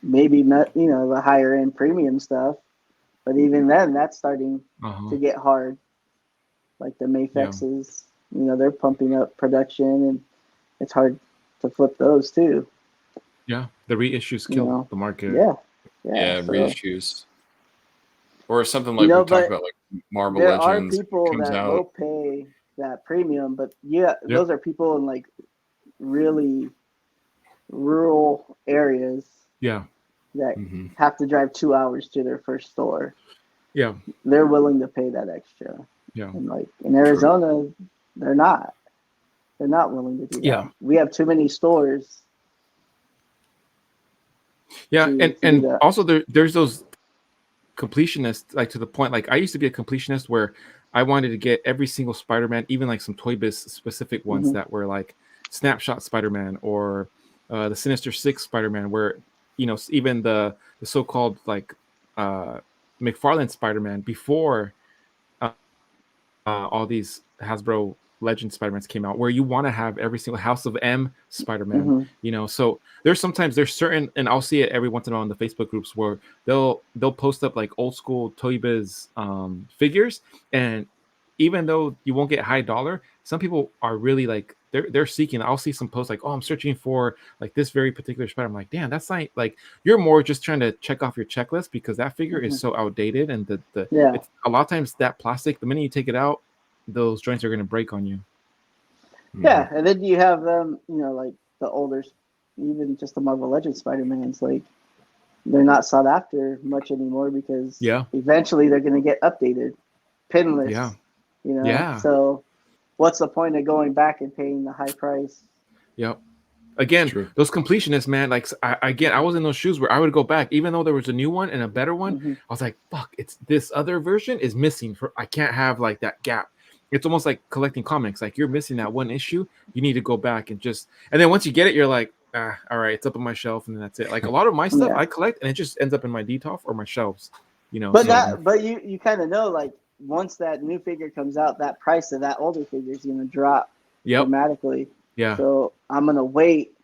Maybe not, the higher end premium stuff, but even then, that's starting to get hard. Like the Mafexes, they're pumping up production, and it's hard to flip those too. Yeah, the reissues kill the market. Yeah, so, reissues. Or something like we talked about, like Marvel Legends. There are people comes that out. will pay that premium, but those are people in like really rural areas. Yeah. That have to drive 2 hours to their first store. Yeah. They're willing to pay that extra. Yeah. And like in Arizona, they're not. They're not willing to do that. Yeah. We have too many stores. Yeah, and also there's those completionists, like to the point, like I used to be a completionist where I wanted to get every single Spider-Man, even like some Toy Biz specific ones that were like Snapshot Spider-Man or the Sinister Six Spider-Man, where even the so-called like McFarlane Spider-Man before all these Hasbro Legend Spider-Mans came out, where you want to have every single House of M Spider-Man, so there's certain, and I'll see it every once in a while in the Facebook groups where they'll post up like old school Toy Biz figures, and even though you won't get high dollar, some people are really like they're seeking. I'll see some posts like, oh, I'm searching for like this very particular Spider. I'm like, damn, that's not like, you're more just trying to check off your checklist because that figure is so outdated, and it's a lot of times that plastic, the minute you take it out, those joints are going to break on you. Yeah, and then you have them, like the older, even just the Marvel Legends Spider-Mans, like they're not sought after much anymore because eventually they're going to get updated, pinless. So what's the point of going back and paying the high price? Yep. Again, those completionists, man, like I was in those shoes where I would go back, even though there was a new one and a better one. I was like, fuck, it's this other version is missing. I can't have like that gap. It's almost like collecting comics. Like you're missing that one issue. You need to go back and then once you get it, you're like, all right, it's up on my shelf, and then that's it. Like a lot of my stuff I collect, and it just ends up in my DTOF or my shelves. But you kind of know, like once that new figure comes out, that price of that older figure is going to drop dramatically. Yeah. So I'm going to wait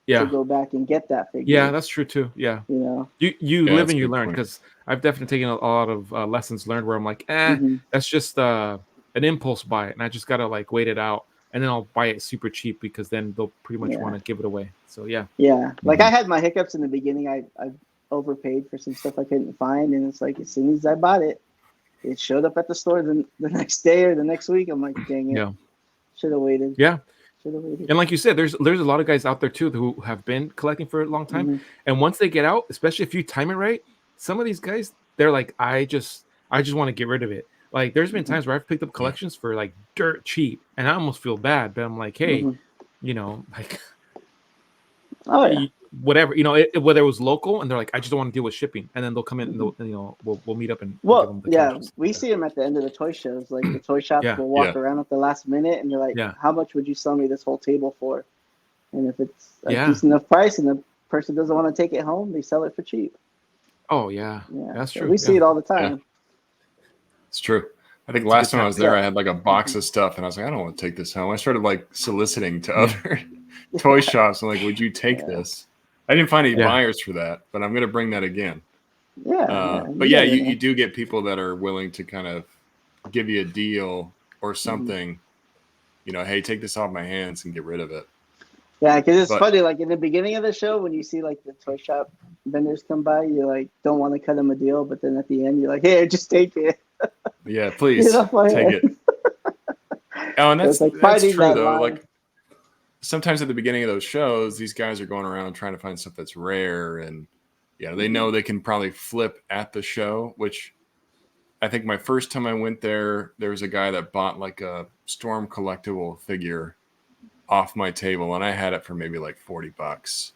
Yeah. to go back and get that figure. Yeah, that's true too. Yeah. You know. You Yeah, live that's and a you good learn, point. because I've definitely taken a lot of lessons learned where I'm like, Mhm. that's just an impulse buy, and I just gotta like wait it out, and then I'll buy it super cheap because then they'll pretty much Yeah. want to give it away. So yeah. Yeah. Like Mhm. I had my hiccups in the beginning. I overpaid for some stuff I couldn't find, and it's like as soon as I bought it, it showed up at the store the next day or the next week. I'm like, dang it, Yeah. should have waited. Yeah. Should have waited. And like you said, there's a lot of guys out there too who have been collecting for a long time, Mhm. and once they get out, especially if you time it right, some of these guys, they're like, I just want to get rid of it. Like there's been times where I've picked up collections for like dirt cheap, and I almost feel bad, but I'm like, hey, Mhm. like Oh yeah. whatever, whether it was local, and they're like, I just don't want to deal with shipping, and then they'll come in and we'll meet up and give Well, them the yeah, cash. we see them at the end of the toy shows. Like the toy shops Yeah. will walk Yeah. around at the last minute, and they're like, Yeah. "How much would you sell me this whole table for?" And if it's a Yeah. decent enough price, and the person doesn't want to take it home, they sell it for cheap. Oh yeah, Yeah, that's so true. we see it all the Yeah. time. It's true. I think It's a last good time I time. was there, Yeah. I had like a box of stuff, and I was like, I don't want to take this home. I started like soliciting to other toy shops. I'm like, would you take Yeah. this? I didn't find any Yeah. buyers for that, but I'm going to bring that again. Yeah, But yeah, never know. you do get people that are willing to kind of give you a deal or something. Hey, take this off my hands and get rid of it. Yeah, because it's But- funny. Like in the beginning of the show, when you see like the toy shop vendors come by, you like don't want to cut them a deal, but then at the end, you're like, "Hey, just take it." Yeah, please Get off my take head. it. Oh, and So that's it's like that's fighting true that though. line. Like sometimes at the beginning of those shows, these guys are going around trying to find stuff that's rare, and they know they can probably flip at the show. Which I think my first time I went there was a guy that bought like a Storm collectible figure off my table, and I had it for maybe like $40.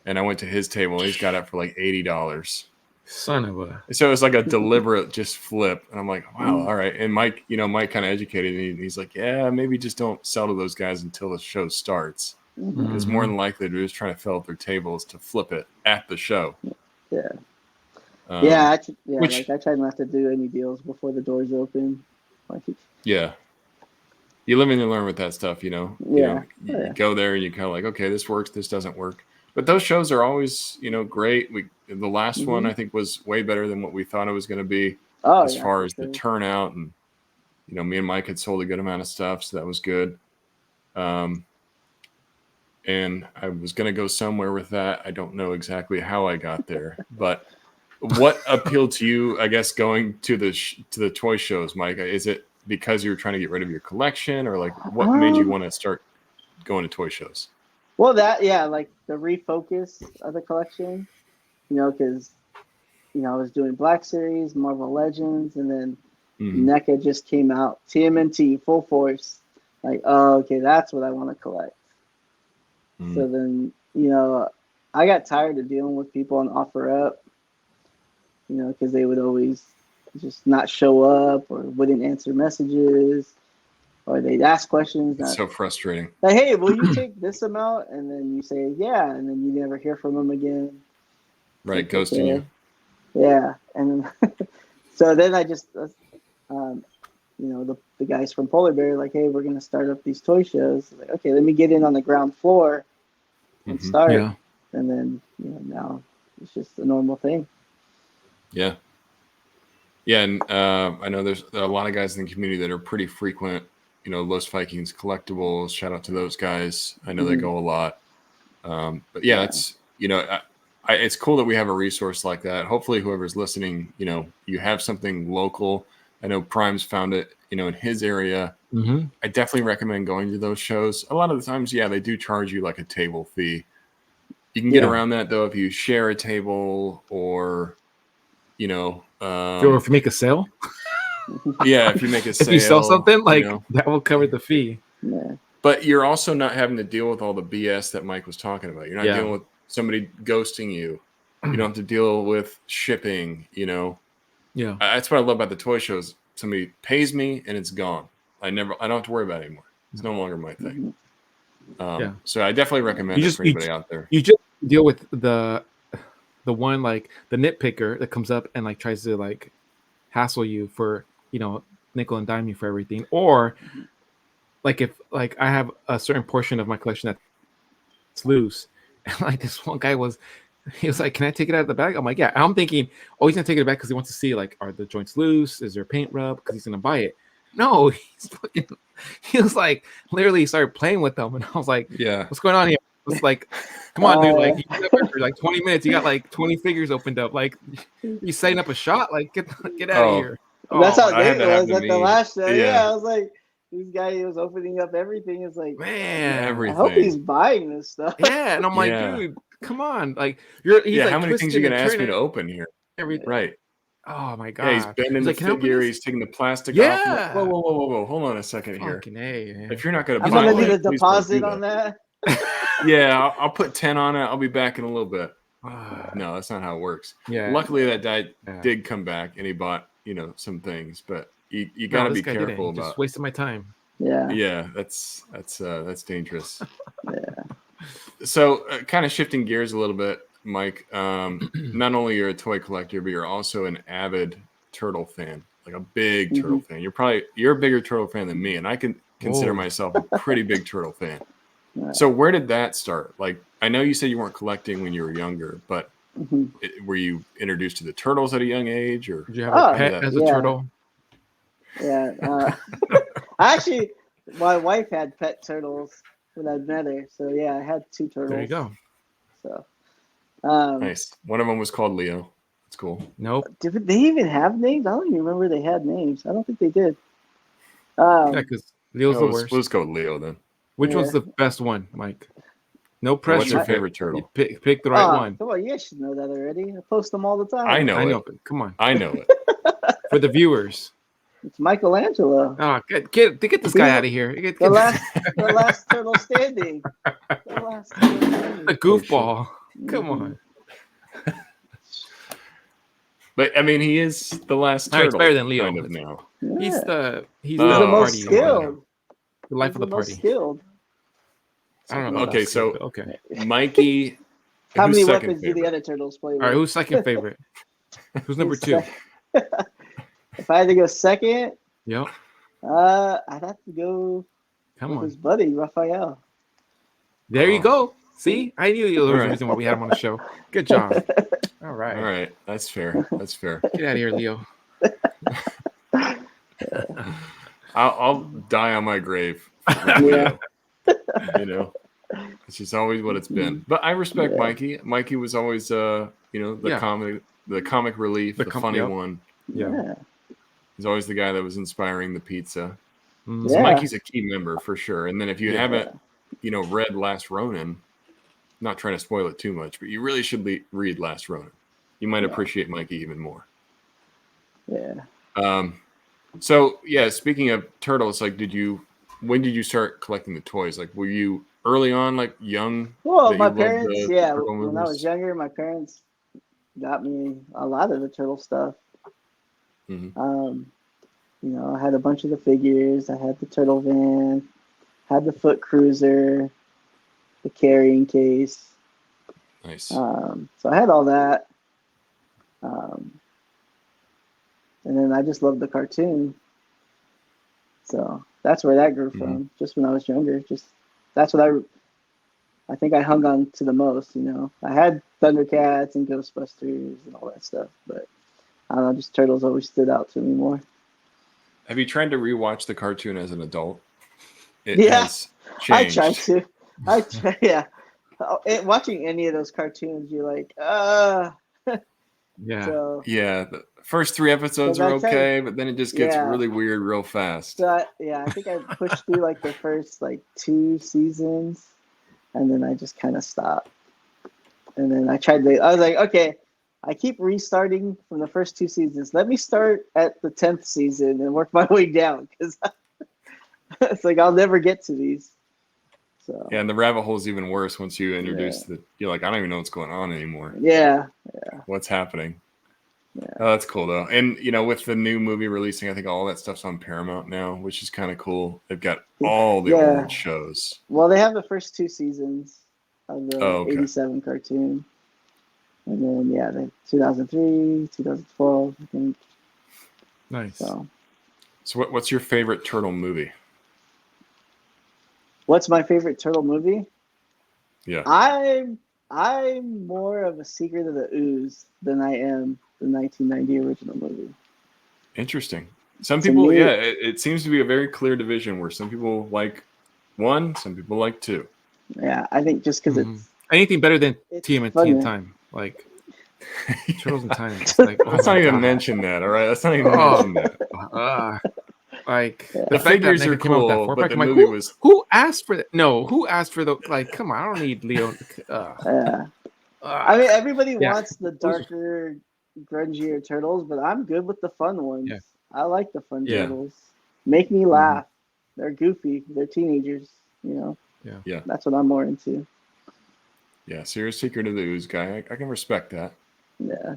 And I went to his table, and he's got it for like $80. Son of a. So it was like a deliberate just flip. And I'm like, wow, Mm. all right. And Mike kind of educated me. He's like, yeah, maybe just don't sell to those guys until the show starts. Mhm. Because more than likely they're just trying to fill up their tables to flip it at the show. Yeah. Um, Like I try not to do any deals before the doors open. Like, Yeah. You live and you learn with that stuff, Yeah. You go there and you kind of like, okay, this works, this doesn't work. But those shows are always, great. The last one I think was way better than what we thought it was going to be as far as the turnout, and me and Mike had sold a good amount of stuff, so that was good. And I was going to go somewhere with that. I don't know exactly how I got there, but what appealed to you, I guess, going to the toy shows, Mike? Is it because you were trying to get rid of your collection, or like what made you want to start going to toy shows? Well, like the refocus of the collection, because I was doing Black Series, Marvel Legends, and then NECA just came out, TMNT full force. Like, oh, okay, that's what I want to collect. So then, I got tired of dealing with people on OfferUp, because they would always just not show up or wouldn't answer messages, or they'd ask questions. It's so frustrating. Like, hey, will you take this amount? And then you say, yeah, and then you never hear from them again. Right, Like, ghosting you. Yeah, and then, so then I just, the guys from Polar Bear, like, hey, we're gonna start up these toy shows. Like, okay, let me get in on the ground floor and start. Yeah. And then now it's just a normal thing. Yeah. Yeah, and I know there are a lot of guys in the community that are pretty frequent. Los Vikings Collectibles. Shout out to those guys. I know they go a lot. But yeah, it's it's cool that we have a resource like that. Hopefully, whoever's listening, you have something local. I know Prime's found it, in his area. I definitely recommend going to those shows. A lot of the times, they do charge you like a table fee. You can get around that though if you share a table, or or if you make a sale. Yeah, if you make a sale. If you sell something, that will cover the fee. Yeah. But you're also not having to deal with all the BS that Mike was talking about. You're not dealing with somebody ghosting you. You don't have to deal with shipping, Yeah. That's what I love about the toy shows. Somebody pays me and it's gone. I don't have to worry about it anymore. It's no longer my thing. So I definitely recommend it for anybody out there. You just deal with the one, like the nitpicker that comes up and like tries to like hassle you for nickel and dime you for everything, or like if like I have a certain portion of my collection that's loose, And like this one guy he was like, "Can I take it out of the bag?" I'm like, "Yeah." And I'm thinking, "Oh, he's gonna take it back because he wants to see like, are the joints loose? Is there paint rub? Because he's gonna buy it." No, he was like, literally started playing with them, and I was like, Yeah. "What's going on here?" It was like, "Come on, dude! Like, you did that for like 20 minutes. You got like 20 figures opened up. Like, you setting up a shot? Like, get out of here." That's how I had David that was happen to at the me. last show. Yeah. Yeah, I was like, this guy was opening up everything. It's like, Man, Everything. I hope he's buying this stuff. yeah, and I'm like, Yeah. dude, come on, like he's like, how many things are you gonna ask me to open here? Everything. Right. Oh my god. Yeah, he's bending the like, "Can I open figure. this?" He's taking the plastic off. I'm like, Yeah. whoa. Hold on a second here. Fucking A, man. If you're not gonna I'm buy gonna it, need a please don't do deposit on that. Yeah, I'll put 10 on it. I'll be back in a little bit. Ah, No, that's not how it works. yeah. Luckily, that guy Yeah. did come back and he bought, some things, but you No, got to this be guy didn't. careful He about. just wasted my time. Yeah. Yeah, that's dangerous. Yeah. So, kind of shifting gears a little bit, Mike. Not only you're a toy collector, but you're also an avid turtle fan, like a big turtle fan. You're a bigger turtle fan than me, and I can consider Whoa. myself a pretty big turtle fan. Right. So, where did that start? Like, I know you said you weren't collecting when you were younger, but were you introduced to the turtles at a young age, or Did you have a pet yeah. as a turtle? Yeah. Actually, my wife had pet turtles when I met her. So yeah, I had 2 turtles. There you go. So nice. One of them was called Leo. That's cool. Nope. did they even have names? I don't even remember they had names. I don't think they did. Yeah, because Leo's the worst. Let's go with Leo then. Which one's the best one, Mike? No pressure. What's your favorite turtle? You pick the right one. Come on, you guys should know that already. I post them all the time. I know it. Come on. I know it. For the viewers. It's Michelangelo. Oh, get this guy out of here. The last turtle standing. The goofball. Come on. But I mean, he is the last All right, turtle. it's better than Leo. Kind of now. Yeah. He's the the most party. skilled. The life of the He's most party. skilled. I don't know. Okay, so okay. Mikey. How who's many second weapons do the favorite? other turtles play with? All right, who's second favorite? Who's number 2? If I had to go second, Yep. I'd have to go Come with on. his buddy, Raphael. There you Oh. go. See? I knew there was All right. a reason why we had him on the show. Good job. All right. All right, that's fair. That's fair. Get out of here, Leo. I'll die on my grave. Yeah. It's just always what it's been. But I respect Mikey. Mikey was always, the comic relief, the funny one. Yeah. He's always the guy that was inspiring the pizza. Mm. So Yeah. Mikey's a key member for sure. And then if you haven't, read Last Ronin, not trying to spoil it too much, but you really should read Last Ronin. You might appreciate Mikey even more. Yeah. So yeah, speaking of turtles, like, when did you start collecting the toys? Like, were you early on, like young? Well, that my you loved parents, the turtle when I movies? was younger, my parents got me a lot of the turtle stuff. Mhm. I had a bunch of the figures. I had the turtle van, had the foot cruiser, the carrying case. Nice. So I had all that. And then I just loved the cartoon. So that's where that grew from. Just when I was younger, that's what I think I hung on to the most. I had Thundercats and Ghostbusters and all that stuff, but I don't know, just turtles always stood out to me more. Have you tried to rewatch the cartoon as an adult? It Yeah, has changed. I try, yeah. Watching any of those cartoons, you're like, Yeah. So, Yeah, the first 3 episodes are okay, but then it just gets really weird real fast. So I think I pushed through like the first 2 seasons, and then I just kind of stopped. And then I was like, okay, I keep restarting from the first 2 seasons. Let me start at the 10th season and work my way down, because it's like I'll never get to these. So Yeah, and the rabbit hole is even worse once you introduce you're like, I don't even know what's going on anymore. yeah. What's happening? Yeah. Oh, that's cool though. And with the new movie releasing, I think all that stuff's on Paramount now, which is kind of cool. They've got all the old shows. Well, they have the first 2 seasons of the Oh, okay. 87 cartoon. And then, the 2003, 2012, I think. Nice. So what's your favorite turtle movie? what's my favorite turtle movie? Yeah. I'm I'm more of a Secret of the Ooze than I am the 1990 original movie. Interesting. Some To people, me- yeah, it seems to be a very clear division where some people like one, some people like two. Yeah, I think just because Mhm. Anything better than it's TMNT in funnier. time, like Turtles in Time. It's like, oh Let's my not even God. mention that. All right, let's not even Oh. mention that. Like Yeah. the The fact that figures Nigga are came out with that cool, 4-pack, but the I'm like, movie was. who asked for that? No, who asked for the like? Come on, I don't need Leo. Yeah. I mean, everybody Yeah. wants the darker, grungier turtles, but I'm good with the fun ones. Yeah. I like the fun Yeah. turtles. Make me laugh. They're goofy. They're teenagers. You know. Yeah. That's what I'm more into. Yeah. So you're a Secret of the Ooze guy. I can respect that. Yeah.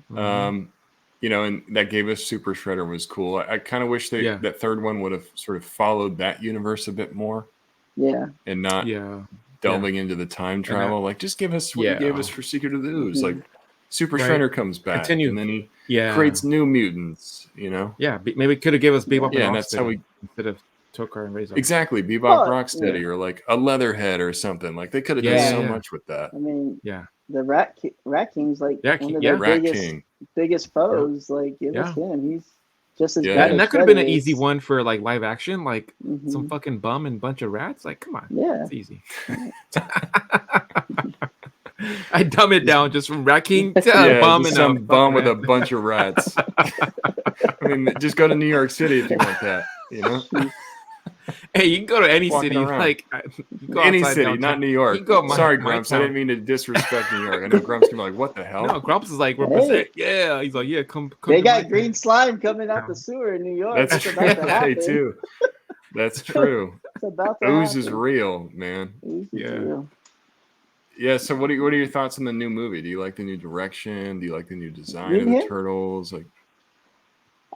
You know, and that gave us Super Shredder was cool. I kind of wish that third one would have sort of followed that universe a bit more. Yeah. And not delving into the time travel. Like, just give us what you gave us for Secret of the Ooze. Like, Super Shredder comes back, and then he creates new mutants. You know. Yeah, maybe could have gave us Bebop and and that's how we instead of Tokar and Razor. Exactly, Bebop, Rocksteady, or like a Leatherhead or something. Like they could have done so much with that. I mean, the Rat King's like one of their biggest foes. Like, give us him. He's just as bad. And that could have been an easy one for like live action, like some fucking bum and bunch of rats. Like, come on, it's easy. I dumb it down just from Rat King to bum and some bum with a bunch of rats. I mean, just go to New York City if you want that. You know. Hey, you can go to any city, around. like any city, downtown. Not New York. Sorry, Grumps. I didn't mean to disrespect New York. I know Grumps can be like, "What the hell?" No, Grumps is like, represent. Yeah, he's like, yeah, come. They got green slime coming out the sewer in New York. That's true. They too. That's true. It's about to Ooze happen. is real, man. Ooze is real. Yeah. So, what are your thoughts on the new movie? Do you like the new direction? Do you like the new design of the turtles? Like,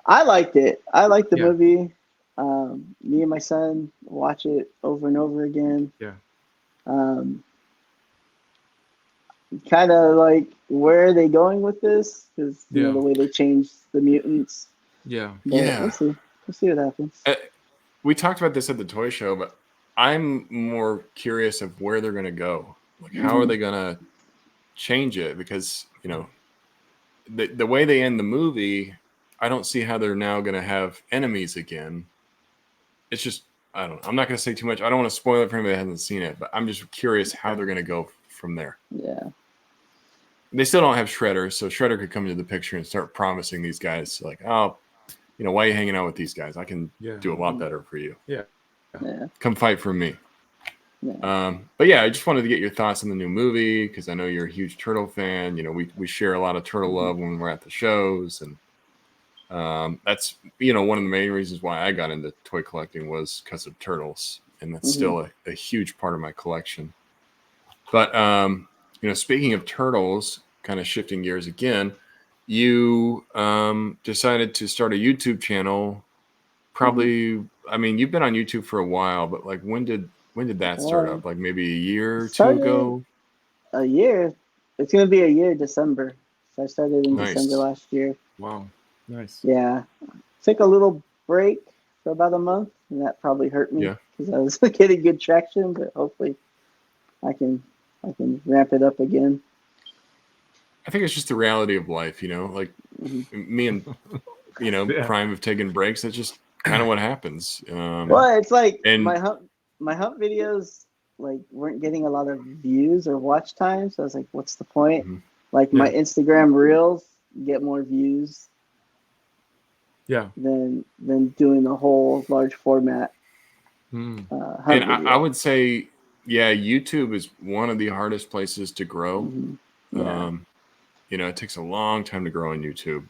I liked it. I liked the movie. Me and my son watch it over and over again. Yeah. Kind of like, where are they going with this? Because you know the way they changed the mutants. Yeah. But we'll see. We'll see what happens. We talked about this at the toy show, but I'm more curious of where they're going to go. Like, how are they going to change it? Because you know, the way they end the movie, I don't see how they're now going to have enemies again. It's just, I don't know. I'm not going to say too much. I don't want to spoil it for anybody that hasn't seen it, but I'm just curious how they're going to go from there. Yeah. They still don't have Shredder, so Shredder could come into the picture and start promising these guys, like, oh, you know, why are you hanging out with these guys? I can do a lot better for you. Yeah. Come fight for me. Yeah. But yeah, I just wanted to get your thoughts on the new movie because I know you're a huge turtle fan. You know, we share a lot of turtle love when we're at the shows, and that's, you know, one of the main reasons why I got into toy collecting was because of turtles, and that's still a huge part of my collection. But you know, speaking of turtles, kind of shifting gears again, you decided to start a YouTube channel. Probably, I mean, you've been on YouTube for a while, but like, when did that start up? Like maybe a year or two ago? A year. It's gonna be a year December. So I started in December last year. Wow. Nice. Yeah. Took a little break for about a month, and that probably hurt me because I was getting good traction, but hopefully I can ramp it up again. I think it's just the reality of life, you know, like me and, you know, Prime have taken breaks. That's just kind of what happens. Well, it's like my hunt videos like weren't getting a lot of views or watch time. So I was like, what's the point? Like my Instagram reels get more views than doing the whole large format. And I would say, YouTube is one of the hardest places to grow. You know, it takes a long time to grow on YouTube.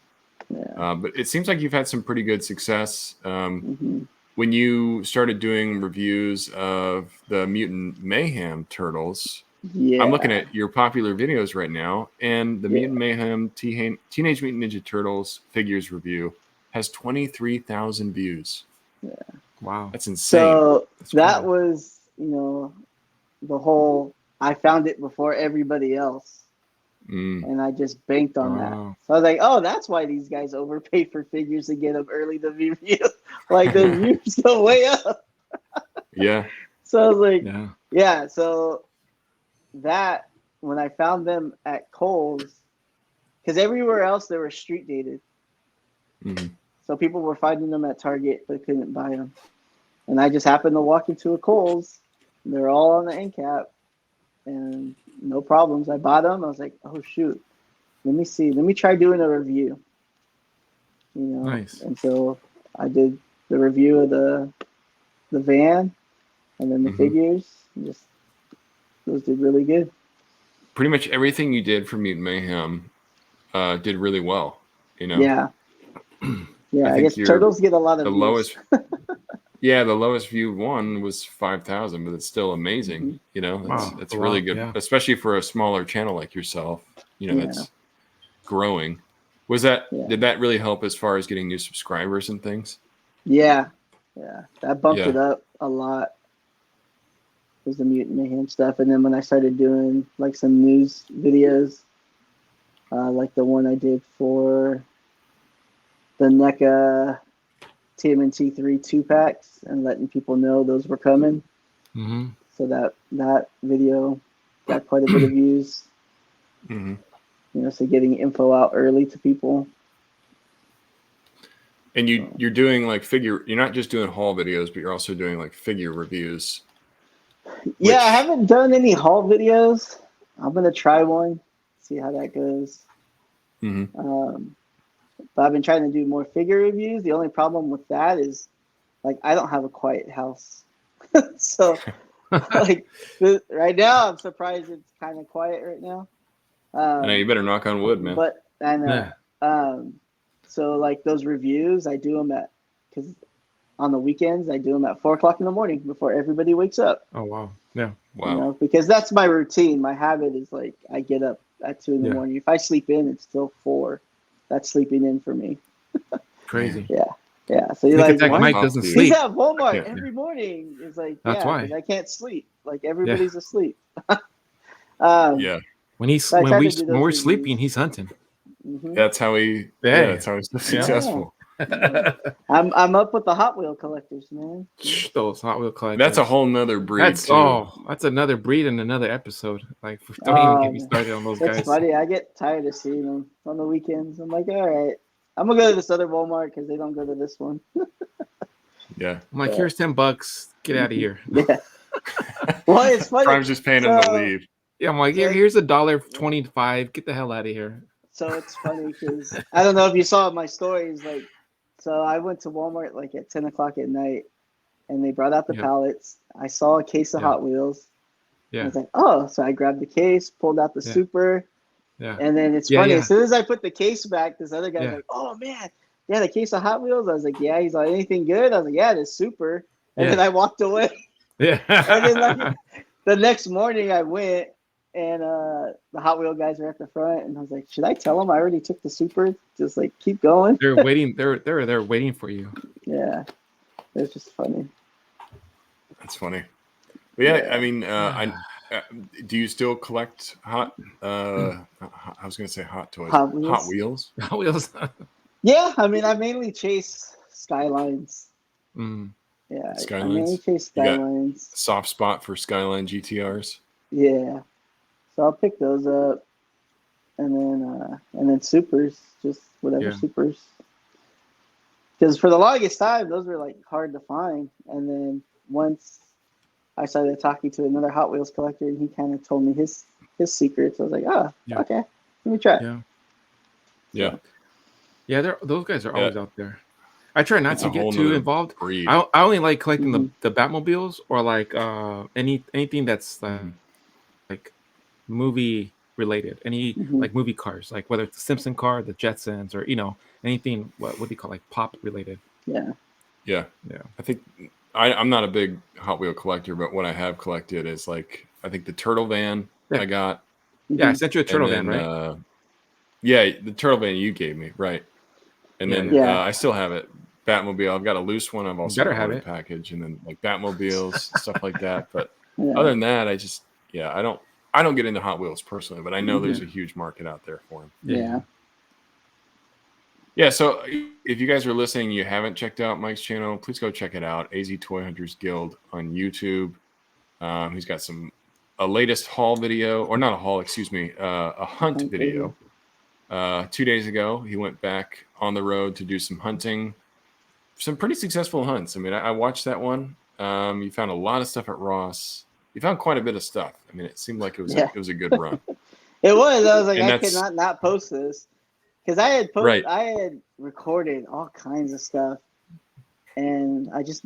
But it seems like you've had some pretty good success. When you started doing reviews of the Mutant Mayhem turtles, I'm looking at your popular videos right now, and the Mutant Mayhem Teenage Mutant Ninja Turtles figures review has 23,000 views. Wow. That's insane. So that was, you know, the whole, I found it before everybody else. And I just banked on that. So I was like, oh, that's why these guys overpay for figures to get them early to be reviewed. Like the views go way up. So I was like, so that when I found them at Kohl's, because everywhere else they were street dated. Mm-hmm. So people were finding them at Target but couldn't buy them. And I just happened to walk into a Kohl's. They're all on the end cap and no problems. I bought them. I was like, oh, shoot. Let me see. Let me try doing a review. You know, Nice. And so I did the review of the van and then the figures. Just those did really good. Pretty much everything you did for Mutant Mayhem did really well. You know. Yeah. Yeah. I guess turtles get a lot of the views. lowest. Yeah, the lowest viewed one was 5,000, but it's still amazing. You know, it's really good, especially for a smaller channel like yourself. You know, that's growing. Was that did that really help as far as getting new subscribers and things? Yeah, that bumped it up a lot. Was the Mutant Mayhem stuff, and then when I started doing like some news videos, like the one I did for the NECA TMNT 3 2-packs and letting people know those were coming. So that video got quite a bit of views. You know, so getting info out early to people. And you're doing like you're not just doing haul videos, but you're also doing like figure reviews. Yeah, I haven't done any haul videos. I'm gonna try one, see how that goes. But I've been trying to do more figure reviews. The only problem with that is, like, I don't have a quiet house. So, like, right now, I'm surprised it's kind of quiet right now. I know, you better knock on wood, man. But I know. So, like, those reviews, I do them because on the weekends, I do them at 4 o'clock in the morning before everybody wakes up. Oh, wow. Yeah. Wow. You know, because that's my routine. My habit is, like, I get up at 2 in the morning. If I sleep in, it's still 4. That's sleeping in for me. Crazy. Yeah. So you're like, Mike doesn't sleep. He's at Walmart every morning. It's like, that's why. Because I can't sleep. Like everybody's asleep. Yeah. When we're sleeping, he's hunting. That's how he. Yeah, that's how he's successful. I'm up with the Hot Wheel collectors, man. Those Hot Wheel collectors. That's a whole nother breed. That's another breed in another episode. Like, don't even get me started on those guys. It's funny. I get tired of seeing them on the weekends. I'm like, all right, I'm gonna go to this other Walmart because they don't go to this one. Yeah. I'm like, here's $10. Get out of here. Yeah. Well, it's funny. Prime's just paying him to leave. Yeah, I'm like, here's $1.25. Get the hell out of here. So it's funny because I don't know if you saw my stories, like. So I went to Walmart like at 10 o'clock at night, and they brought out the pallets. I saw a case of Hot Wheels. Yeah. I was like, oh, so I grabbed the case, pulled out the Super. Yeah. And then it's funny. As soon as I put the case back, this other guy's like, oh, man, the case of Hot Wheels? I was like, yeah. He's like, anything good? I was like, yeah, this Super. And then I walked away. Yeah. And then like, the next morning I went, and the Hot Wheel guys are at the front, and I was like, should I tell them I already took the Super? Just like keep going. They're waiting. They're waiting for you. Yeah, it's just funny. That's funny. But yeah, I mean, do you still collect I was going to say hot toys. Hot Wheels. Hot Wheels. Yeah, I mean, I mainly chase Skylines. Yeah, Skylines. I mainly chase Skylines. Soft spot for Skyline GTRs. Yeah. So I'll pick those up, and then Supers, just whatever Supers. Because for the longest time, those were like hard to find, and then once I started talking to another Hot Wheels collector, and he kind of told me his secrets. I was like, okay, let me try. Yeah. Those guys are always out there. I try not to get too involved. I only like collecting the Batmobiles or like anything that's like movie related, like movie cars, like whether it's the Simpson car, the Jetsons, or anything what do you call, like pop related. Yeah. I think I'm not a big Hot Wheel collector, but what I have collected is like I think the Turtle Van I got. Yeah, I sent you a Turtle Van, right? Yeah, the Turtle Van you gave me, right? And then I still have it. Batmobile. I've got a loose one. I've also got a package, and then like Batmobiles, stuff like that. But other than that, I just I don't get into Hot Wheels personally, but I know there's a huge market out there for them. Yeah. So if you guys are listening, you haven't checked out Mike's channel, please go check it out. AZtoyhunters Guild on YouTube. He's got some a latest haul video, or not a haul, excuse me, a hunt video. 2 days ago, he went back on the road to do some hunting, some pretty successful hunts. I mean, I watched that one. You found a lot of stuff at Ross. You found quite a bit of stuff. I mean, it seemed like it was a good run. It was. I was like, And I cannot not post this because I had Right. I had recorded all kinds of stuff, and I just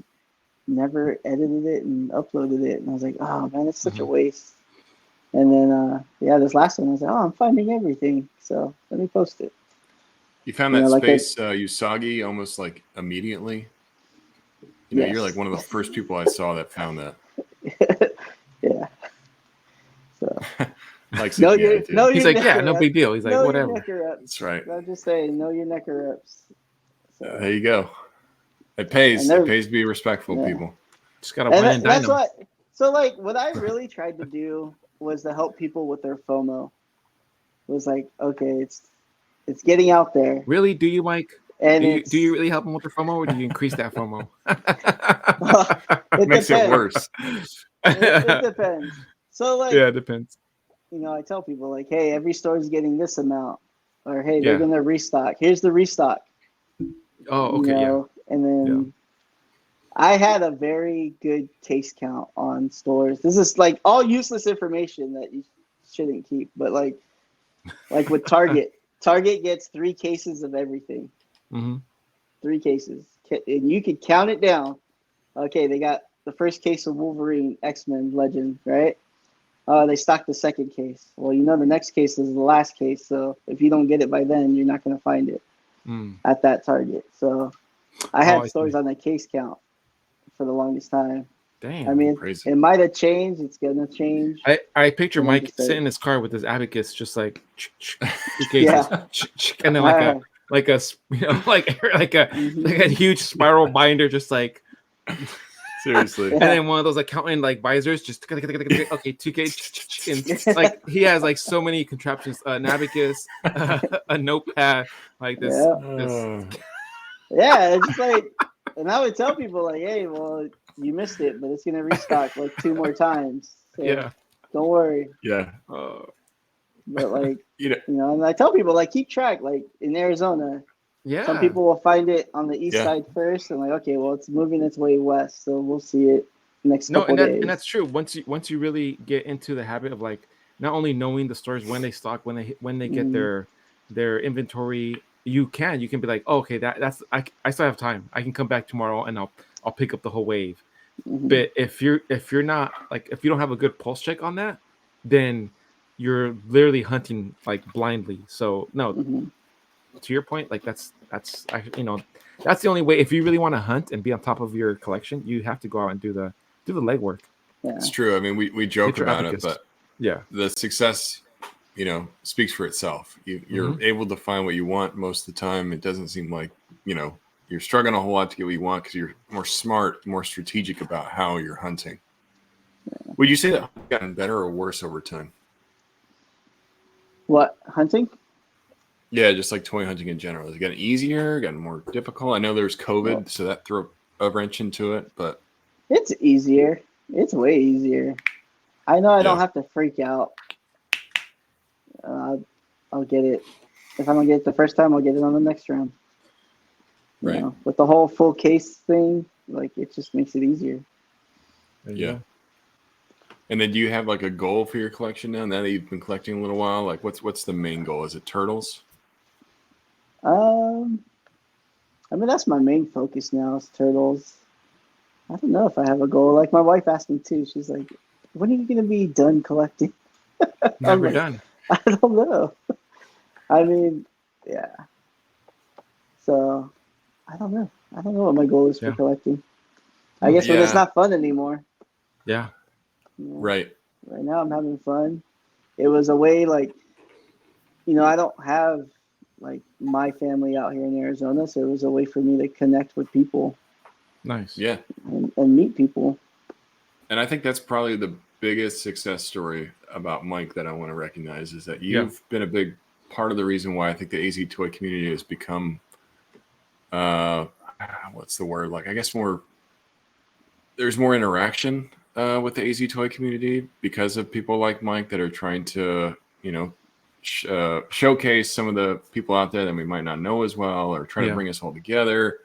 never edited it and uploaded it. And I was like, oh man, it's such a waste. And then this last one I was like, oh, I'm finding everything, so let me post it. You found that space Usagi almost like immediately. You know, you're like one of the first people I saw that found that. Yeah. So Like, he's like, yeah, no big deal. He's like, whatever. That's right. I'm just saying, know your necker ups. So. There you go. It pays. It pays to be respectful, people. Just gotta win and dine them. So like, what I really tried to do was to help people with their FOMO. It was like, okay, it's getting out there. Really? Do you, Mike? And do you really help them with their FOMO, or do you increase that FOMO? It makes it worse. It depends. So like, yeah, it depends. You know, I tell people like, hey, every store is getting this amount, or hey, they're gonna restock. Here's the restock. Oh, okay, And then I had a very good case count on stores. This is like all useless information that you shouldn't keep, but like with Target, Target gets 3 cases of everything. 3 cases, and you could count it down. Okay, they got the first case of Wolverine X-Men Legend, right? They stocked the second case. Well, you know the next case is the last case, so if you don't get it by then, you're not going to find it at that Target. So I had stores on the case count for the longest time. Damn, I mean, crazy. It might have changed. It's going to change. I picture Mike sitting in his car with his abacus, just like 2 cases, and then like a huge spiral binder, just like. Seriously. And then one of those accountant like visors, just okay, 2K. Like he has like so many contraptions, an abacus, a notepad, like this. Yeah, it's just like, and I would tell people like, hey, well, you missed it, but it's gonna restock like 2 more times. So don't worry. Yeah. But like, you know, and I tell people like, keep track. Like in Arizona, some people will find it on the east side first, and like, okay, well, it's moving its way west, so we'll see it next couple days. And that's true. Once you really get into the habit of like not only knowing the stores when they stock, when they get their inventory, you can be like, oh, okay, that's I still have time. I can come back tomorrow and I'll pick up the whole wave. But if you're not like, if you don't have a good pulse check on that, then you're literally hunting like blindly. So no, to your point, like that's you know, that's the only way. If you really want to hunt and be on top of your collection, you have to go out and do the legwork. It's true. I mean, we joke about it, but the success, you know, speaks for itself. You're able to find what you want most of the time. It doesn't seem like, you know, you're struggling a whole lot to get what you want because you're more smart, more strategic about how you're hunting. Would you say that you've gotten better or worse over time? What, hunting? Yeah, just like toy hunting in general. Has it gotten easier, gotten more difficult? I know there's COVID, so that threw a wrench into it, but it's easier. It's way easier. I know I don't have to freak out. I'll get it. If I don't get it the first time, I'll get it on the next round. You know, with the whole full case thing, like it just makes it easier. Yeah. And then do you have like a goal for your collection now that you've been collecting a little while? Like what's the main goal? Is it turtles? I mean, that's my main focus now is turtles. I don't know if I have a goal. Like my wife asked me too. She's like, when are you going to be done collecting? Never done. I don't know. I mean, yeah. So I don't know. I don't know what my goal is for collecting. I guess when it's not fun anymore. Yeah. You know, right now I'm having fun. It was a way, like, you know, I don't have like my family out here in Arizona, so it was a way for me to connect with people. Nice. Yeah. And meet people. And I think that's probably the biggest success story about Mike that I want to recognize is that you've been a big part of the reason why I think the AZ toy community has become what's the word? Like, I guess there's more interaction. with the AZ toy community because of people like Mike that are trying to, showcase some of the people out there that we might not know as well, or try to bring us all together.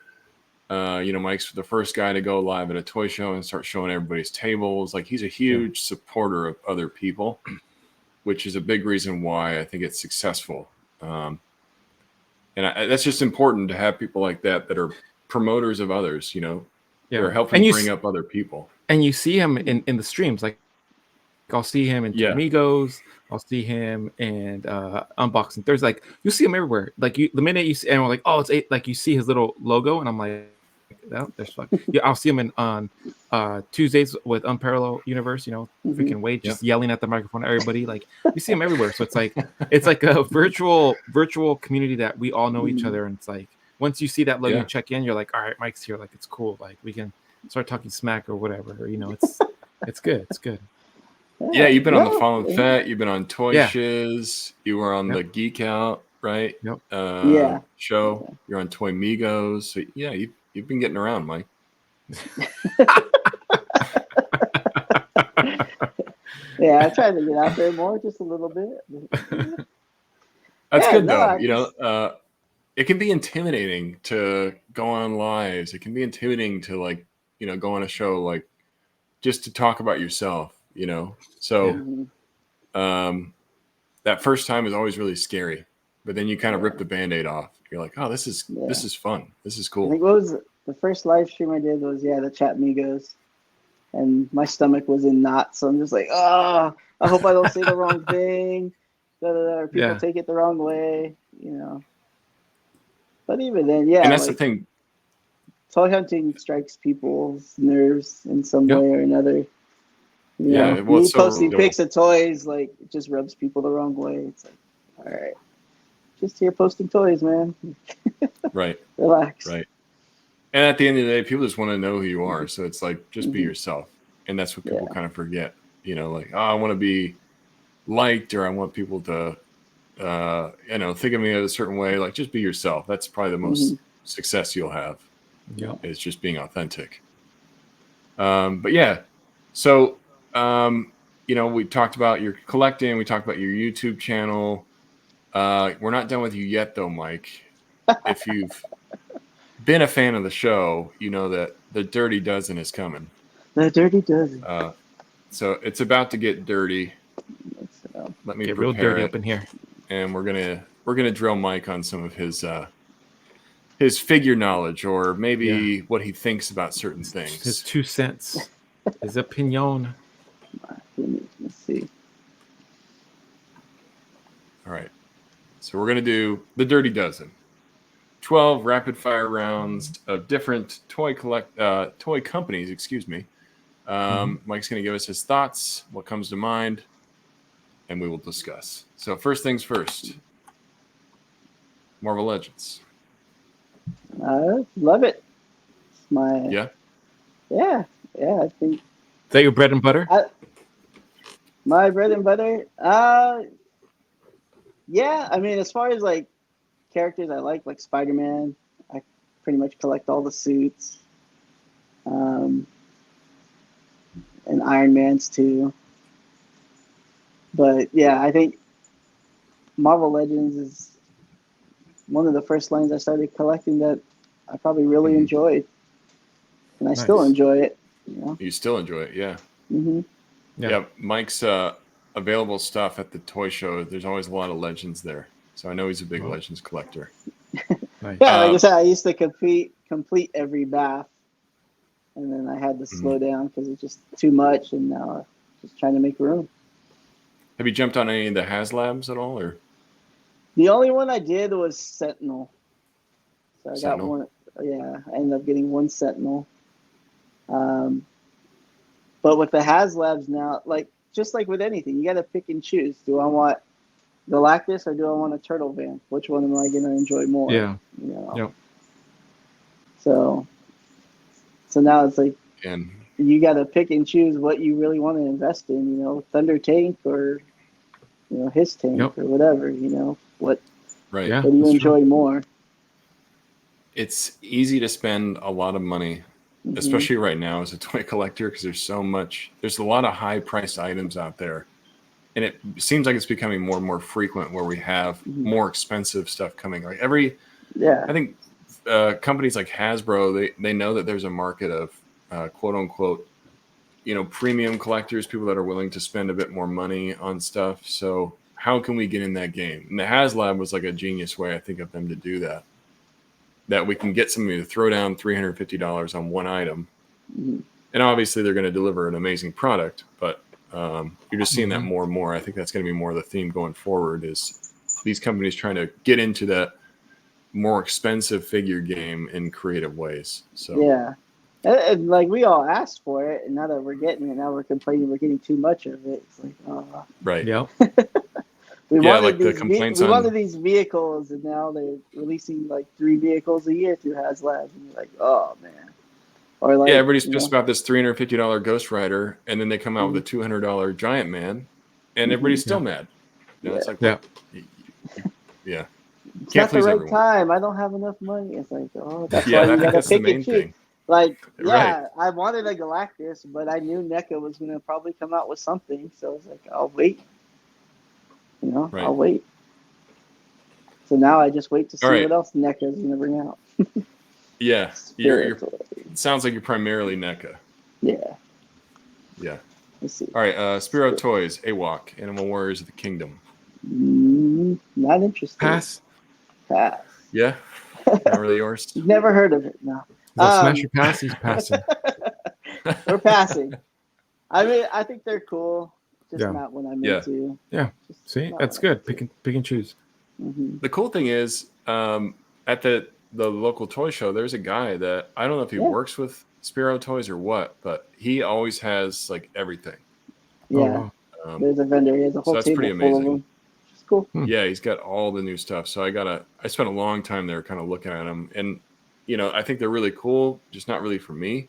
Mike's the first guy to go live at a toy show and start showing everybody's tables. Like, he's a huge supporter of other people, which is a big reason why I think it's successful. That's just important to have people like that are promoters of others, they're helping bring up other people. And you see him in the streams. Like, I'll see him in Amigos. I'll see him in Unboxing Thursday. Like, you see him everywhere. Like, the minute you see, and we're like, oh, it's 8. Like, you see his little logo, and I'm like, oh, there's fuck. I'll see him on Tuesdays with Unparalleled Universe. Freaking Wade just yelling at the microphone at everybody. Like, you see him everywhere. So it's like a virtual community that we all know each other, and it's like, once you see that logo, you check in, you're like, all right, Mike's here. Like, it's cool. Like, we can start talking smack or whatever. It's good. It's good. Yeah, you've been on the Fallen Fett. You've been on Toy Shiz. You were on the Geek Out, right? Show. You're on Toy Migos. So you've been getting around, Mike. I tried to get out there more, just a little bit. That's good though. It can be intimidating to go on lives. It can be intimidating to go on a show, like, just to talk about yourself, So that first time is always really scary, but then you kind of rip the Band-Aid off. You're like, oh, this is fun. This is cool. I think what was the first live stream I did was the Chat Migos, and my stomach was in knots. So I'm just like, oh, I hope I don't say the wrong thing. Or people take it the wrong way, But even then, and that's the thing. Toy hunting strikes people's nerves in some way or another. Me posting pics of toys, like, it just rubs people the wrong way. It's like, all right, just here posting toys, man. Right. Relax. Right. And at the end of the day, people just want to know who you are. So it's like, just be yourself. And that's what people kind of forget. Like, oh, I want to be liked, or I want people to, think of me a certain way. Like, just be yourself. That's probably the most success you'll have. Yeah. Is just being authentic. But yeah. So, we talked about your collecting. We talked about your YouTube channel. We're not done with you yet, though, Mike. If you've been a fan of the show, you know that the Dirty Dozen is coming. The Dirty Dozen. So it's about to get dirty. Let me get real dirty up in here, and we're gonna drill Mike on some of his figure knowledge, or maybe what he thinks about certain things. His 2 cents, his opinion. Let's see. All right. So we're going to do the Dirty Dozen. 12 rapid fire rounds of different toy companies, excuse me. Mike's going to give us his thoughts, what comes to mind, and we will discuss. So first things first. Marvel Legends. Love it. It's my Yeah, I think. Is that your bread and butter? My bread and butter? Yeah, I mean, as far as like characters I like Spider-Man, I pretty much collect all the suits. And Iron Man's too. But yeah, I think Marvel Legends is one of the first lines I started collecting that I probably really enjoyed. And I still enjoy it. You still enjoy it, yeah. Mm-hmm. Yeah, Mike's available stuff at the toy show. There's always a lot of Legends there. So I know he's a big Legends collector. Nice. Yeah, like I said, I used to complete every bath. And then I had to slow down because it's just too much. And now I'm just trying to make room. Have you jumped on any of the HasLabs at all? Or the only one I did was Sentinel. So I Sentinel. got one. Yeah, I ended up getting one Sentinel. But with the HasLabs now, just like with anything, you got to pick and choose. Do I want Galactus or do I want a Turtle Van? Which one am I going to enjoy more? Yeah. Yep. So now it's like you got to pick and choose what you really want to invest in. Thunder Tank or his tank or whatever. What do you enjoy more? It's easy to spend a lot of money especially right now as a toy collector, because there's a lot of high priced items out there. And it seems like it's becoming more and more frequent where we have more expensive stuff coming. Like I think companies like Hasbro, they know that there's a market of quote unquote, premium collectors, people that are willing to spend a bit more money on stuff. So how can we get in that game? And the HasLab was like a genius way, I think, of them to do that. That we can get somebody to throw down $350 on one item. And obviously they're going to deliver an amazing product, but you're just seeing that more and more. I think that's going to be more of the theme going forward, is these companies trying to get into that more expensive figure game in creative ways. So yeah, and like we all asked for it, and now that we're getting it, now we're complaining we're getting too much of it. It's like, oh, right. Yep. we like the complaints wanted these vehicles, and now they're releasing like 3 vehicles a year through HasLab, and you're like, oh man. Or like, everybody's pissed about this $350 Ghost Rider, and then they come out with a $200 Giant Man, and everybody's still mad. It's like, yeah. It's Can't not the right everyone. time. I don't have enough money. It's like, oh, that's Yeah, why you gotta that's the pick main and choose. thing. Like, Right. I wanted a Galactus, but I knew NECA was gonna probably come out with something, so I was like, I'll wait. Right. I'll wait. So now I just wait to see All right. what else NECA is gonna bring out. Yeah, you're it sounds like you're primarily NECA. Yeah. Yeah. Let's see. All right, Spiro Toys, AWOC, Animal Warriors of the Kingdom. Not interested. Pass. Yeah, not really yours. Never heard of it. No. Smash or pass? He's passing. We're passing. I mean, I think they're cool. Just not what I'm into. Yeah. Just See, that's good. Pick and choose. The cool thing is, at the local toy show, there's a guy that I don't know if he works with Spiro Toys or what, but he always has like everything. Yeah. Oh, wow. There's a vendor. He has a whole that's table pretty full of amazing. them. It's cool. Yeah, he's got all the new stuff. So I spent a long time there kind of looking at them, and I think they're really cool, just not really for me,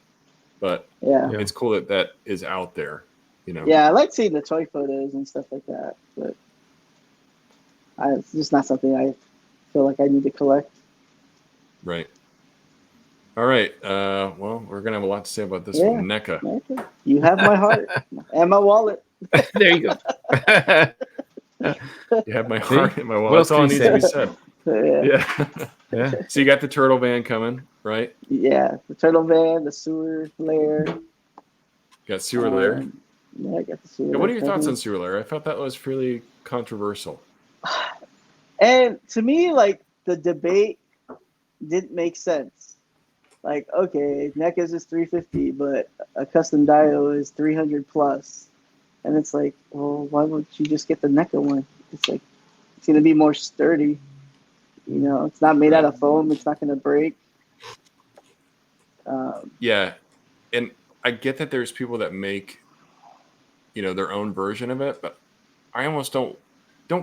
but it's cool that is out there, Yeah, I like seeing the toy photos and stuff like that, but it's just not something I feel like I need to collect. Right. All right. Well, we're gonna have a lot to say about this one, NECA. You have my heart and my wallet. There you go. You have my heart and my wallet. That's all needs to be said. Yeah. So you got the turtle van coming, right? Yeah, the turtle van, the sewer lair. Got sewer lair. Yeah, I got the sewer lair. What are your thoughts on sewer lair? I thought that was fairly controversial. And to me, like, the debate didn't make sense. Like, okay, NECA's is $350, but a custom dio is $300 plus. And it's like, well, why would you just get the NECA one? It's like, it's going to be more sturdy. It's not made out of foam. It's not going to break. Yeah. And I get that there's people that make, their own version of it, but I almost don't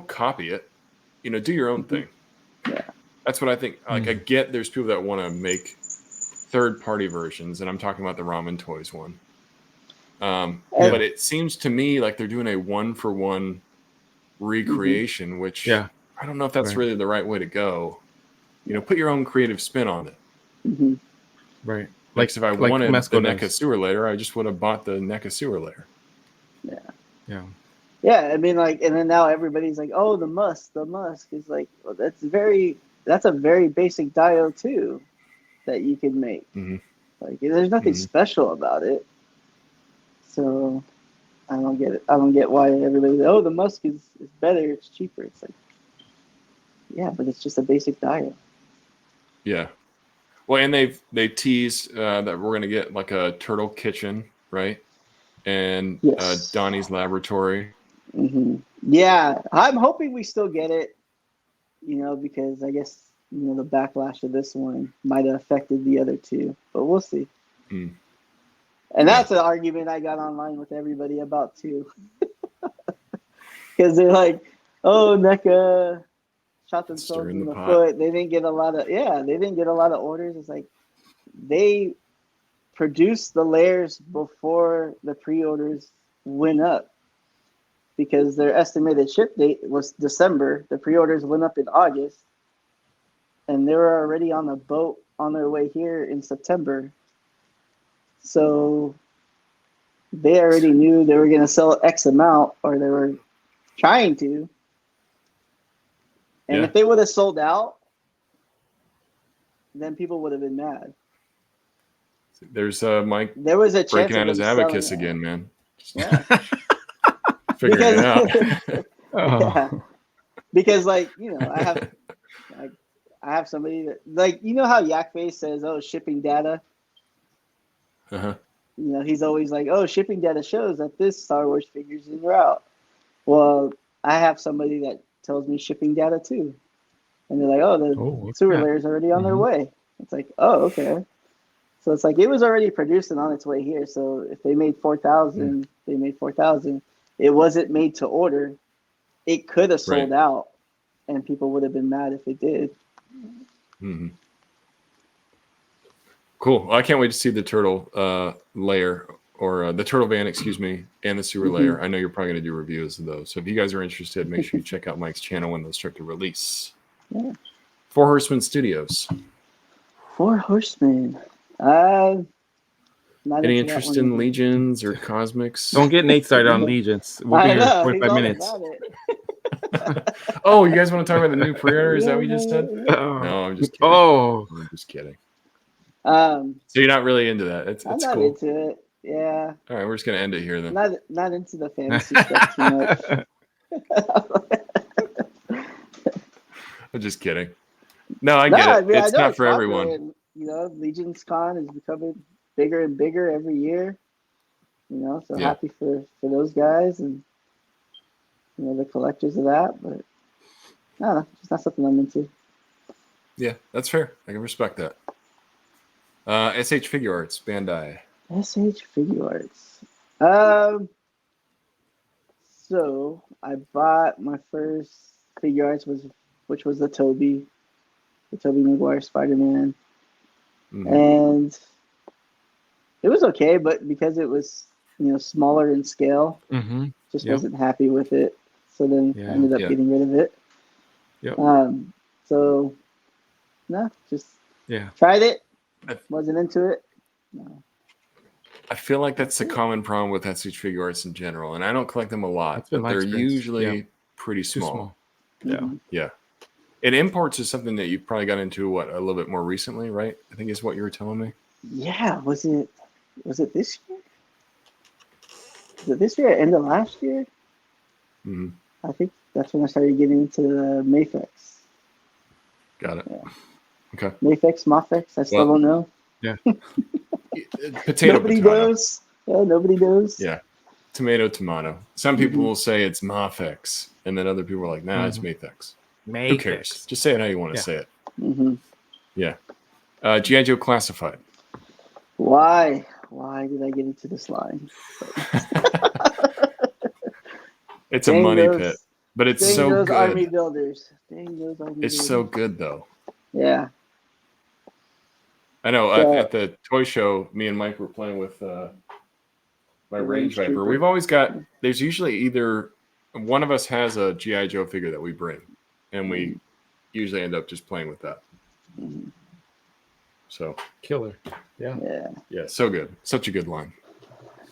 copy it. Do your own thing. Yeah. That's what I think. Like, I get there's people that want to make third-party versions, and I'm talking about the Ramen Toys one. But it seems to me like they're doing a one-for-one recreation, which I don't know if that's really the right way to go. Put your own creative spin on it. Right. Like if I wanted the NECA sewer layer, I just would have bought the NECA sewer layer. Yeah. Yeah, I mean, like, and then now everybody's like, oh, the musk is like, well, that's a very basic dio too that you can make. Like, there's nothing special about it. So I don't get it. I don't get why everybody's like, oh, the musk is better, it's cheaper. It's like, yeah, but it's just a basic dio. Yeah. Well, and they teased that we're going to get like a turtle kitchen, right? And Donnie's laboratory. Yeah, I'm hoping we still get it, because I guess, the backlash of this one might have affected the other two, but we'll see. And that's an argument I got online with everybody about too. Because they're like, oh, NECA shot themselves in the foot. They didn't get a lot of orders. It's like they produced the layers before the pre-orders went up. Because their estimated ship date was December. The pre-orders went up in August. And they were already on a boat on their way here in September. So they already knew they were going to sell X amount, or they were trying to. And if they would have sold out, then people would have been mad. There's Mike There was a chance breaking of out his them abacus selling again, man. Yeah. Figuring it out. Yeah. Because, like, you know, I have somebody that, like, you know how Yakface says, "Oh, shipping data." Uh-huh. You know, he's always like, "Oh, shipping data shows that this Star Wars figure's en route." Well, I have somebody that tells me shipping data too, and they're like, "Oh, the sewer layer's already on their way." It's like, "Oh, okay." So it's like it was already produced and on its way here. So if they made 4,000, they made 4,000. It wasn't made to order. It could have sold out, and people would have been mad if it did. Mm-hmm. Cool. Well, I can't wait to see the turtle layer, or the turtle van, excuse me, and the sewer layer. I know you're probably going to do reviews of those. So if you guys are interested, make sure you check out Mike's channel when those start to release. Yeah. Four Horsemen Studios. Four Horsemen. Not Any into that interest one in either. Legions or Cosmics? Don't get Nate started on Legions. We'll be I here know, 45 he's all minutes. about it. Oh, you guys want to talk about the new pre-order? Is that what you just said? No, I'm just kidding. Oh, I'm just kidding. So you're not really into that. I'm It's not cool. into it. Yeah. All right, we're just gonna end it here then. Not into the fantasy stuff too much. I'm just kidding. No, I get it. I mean, It's I know not for popular, everyone. and, you know, Legion's Con is becoming bigger and bigger every year. You know, so happy for those guys and, you know, the collectors of that. But I don't know, it's not something I'm into. Yeah, that's fair. I can respect that. SH Figure Arts, Bandai. SH Figure Arts. So I bought my first Figure Arts, which was the Tobey Maguire Spider-Man. And it was okay, but because it was, you know, smaller in scale, just wasn't happy with it. So then I ended up getting rid of it. So no, just tried it. Wasn't into it. No. I feel like that's the common problem with SH Figure Arts in general, and I don't collect them a lot, but they're usually pretty small. Yeah. And imports is something that you've probably got into a little bit more recently, right? I think is what you were telling me. Yeah, was it this year? Was it this year? End of last year? I think that's when I started getting into the Mafex. Got it. Yeah. Okay. Mafex, Mafex. I still don't know. Yeah. Nobody knows. Yeah, nobody knows. Yeah. Tomato. Some people will say it's Mafex, and then other people are like, nah, it's Mafex. Who cares? Just say it how you want to say it. Yeah. G.I. Joe Classified. Why did I get into this line? It's a money pit, but it's so those good. Army builders. Dang those army it's builders. so good though. Yeah. I know. At the toy show, me and Mike were playing with my Range Viper. Trooper. We've always got. There's usually either one of us has a G.I. Joe figure that we bring, and we usually end up just playing with that. So killer. Yeah. So good. Such a good line.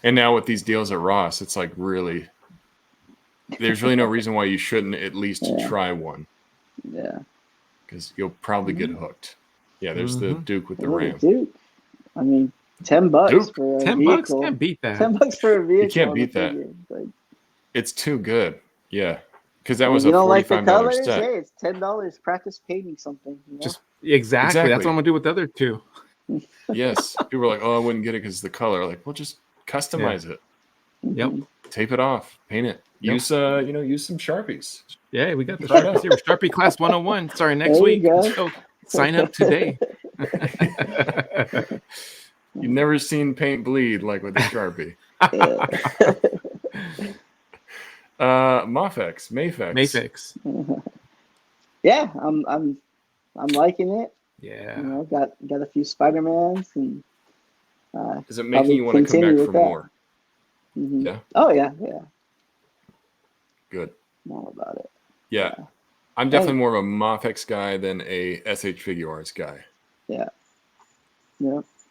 And now with these deals at Ross, it's like really. There's really no reason why you shouldn't at least try one. Yeah. Because you'll probably get hooked. Yeah, there's the Duke with the Ram. Duke. I mean, $10 for a vehicle. Can't beat that. $10 for a vehicle. You can't beat that. Like, it's too good. Yeah. Because that was you a don't like the $45 colors? set. Hey, it's $10. Practice painting something. You know? Just exactly. That's what I'm gonna do with the other two. Yes. People are like, oh, I wouldn't get it because the color. Like, well, just customize it. Yep. Tape it off. Paint it. Use some Sharpies. Yeah, we got the Sharpies here. Sharpie Class 101 starting next week. So sign up today. You've never seen paint bleed like with a Sharpie. Mafex. Yeah, I'm liking it. Yeah. You know, got a few Spider-Mans and is it making you want to come back for more? Yeah. Oh yeah. Good. I'm all about it. Yeah. I'm definitely more of a Mafex guy than a SH Figure Arts guy. Yeah.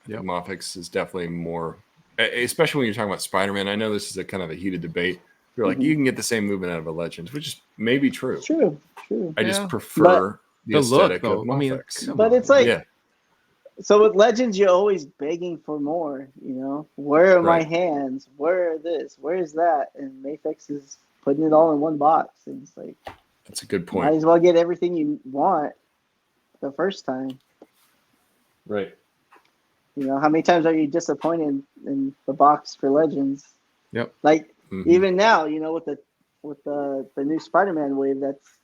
Yep. Moffics is definitely more, especially when you're talking about Spider-Man. I know this is a kind of a heated debate. You're like, you can get the same movement out of a Legends, which is maybe true. True. I just Yeah. prefer the The look, aesthetic though. of I mean, Moffics. come But on. it's like, Yeah. so with Legends, you're always begging for more, you know? Where are my Right. hands? Where are this? Where's that? And Mafex is putting it all in one box. And it's like, That's a good might point. as well get everything you want the first time. Right. You know, how many times are you disappointed in the box for Legends? Yep. Like, Mm-hmm. even now, you know, with the new Spider-Man wave that's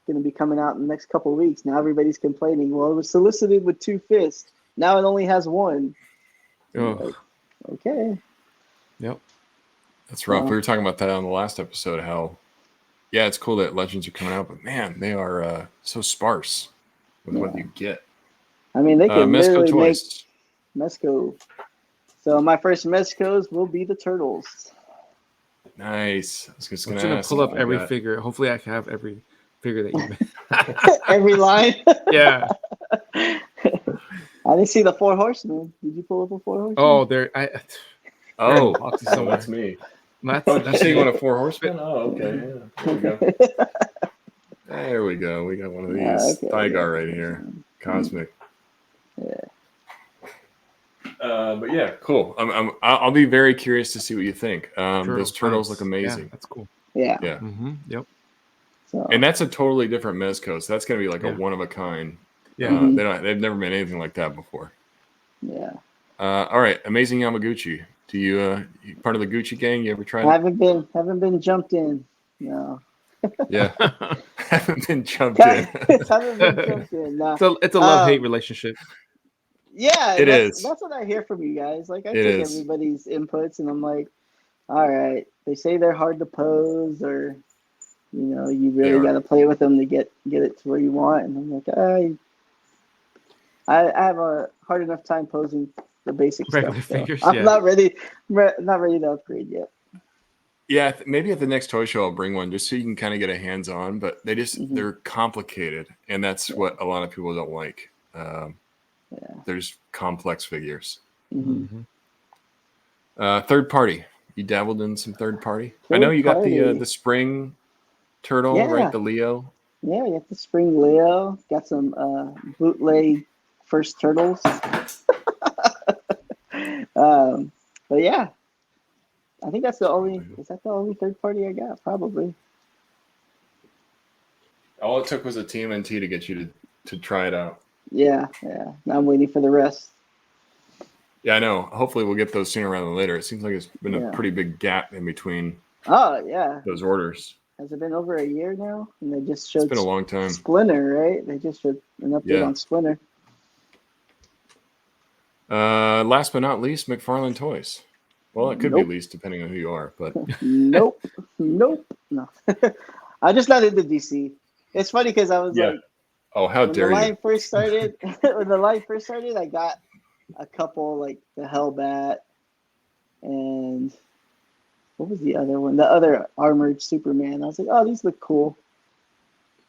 going to be coming out in the next couple of weeks, now everybody's complaining, well, it was solicited with 2 fists. Now it only has 1. Like, okay. Yep. That's rough. We were talking about that on the last episode, how, yeah, it's cool that Legends are coming out, but man, they are so sparse with what you get. I mean, they can Mezco literally toys. make Mezco. So my first Mezcos will be the Turtles. Nice. I was just I'm going gonna to pull up every figure. Hopefully, I can have every figure that you made. Every line. Yeah. I didn't see the 4 Horsemen. Did you pull up a 4 Horsemen? Oh, there. That's me. Did you say you want a 4 Horsemen? Oh, okay. Yeah. There we go. We got one of these. Okay, Thaigar right here. Cosmic. Yeah. But yeah, cool. I'll be very curious to see what you think. Those turtles look amazing. Yeah, that's cool. Yeah. Yeah. Mm-hmm. Yep. So, And that's a totally different Mezco. So that's going to be like a one of a kind. Yeah. They've never made anything like that before. yeah. All right, Amazing Yamaguchi. Do you part of the Gucci gang? You ever tried? Haven't been jumped in. No. Yeah. Haven't been jumped in. Haven't been jumped in. No. So it's a love-hate relationship. Yeah, It is. That's what I hear from you guys. Like, I It take is. everybody's inputs, and I'm like, all right. They say they're hard to pose, or you know, you really got to play with them to get it to where you want. And I'm like, I have a hard enough time posing the basic Regular stuff. So figures. I'm not ready to upgrade yet. Yeah, maybe at the next toy show I'll bring one just so you can kind of get a hands-on. But they're complicated, and that's what a lot of people don't like. There's complex figures. Mm-hmm. Third party. You dabbled in some third party. I know you got the spring turtle, right? The Leo. Yeah, you got the spring Leo. Got some bootleg first turtles. But yeah, I think that's the only. Is that the only third party I got? Probably. All it took was a TMNT to get you to try it out. Yeah. Now I'm waiting for the rest. Yeah, I know. Hopefully we'll get those sooner rather than later. It seems like it's been a pretty big gap in between. Oh yeah. Those orders. Has it been over a year now? And they just showed. It's been a long time. Splinter, right? They just showed an update on Splinter. Last but not least, McFarlane Toys. Well, it could be least depending on who you are, but Nope. No. I'm just not into DC. It's funny because I was like, oh, how dare you! When the line first started, I got a couple like the Hellbat and what was the other one? The other armored Superman. I was like, oh, these look cool.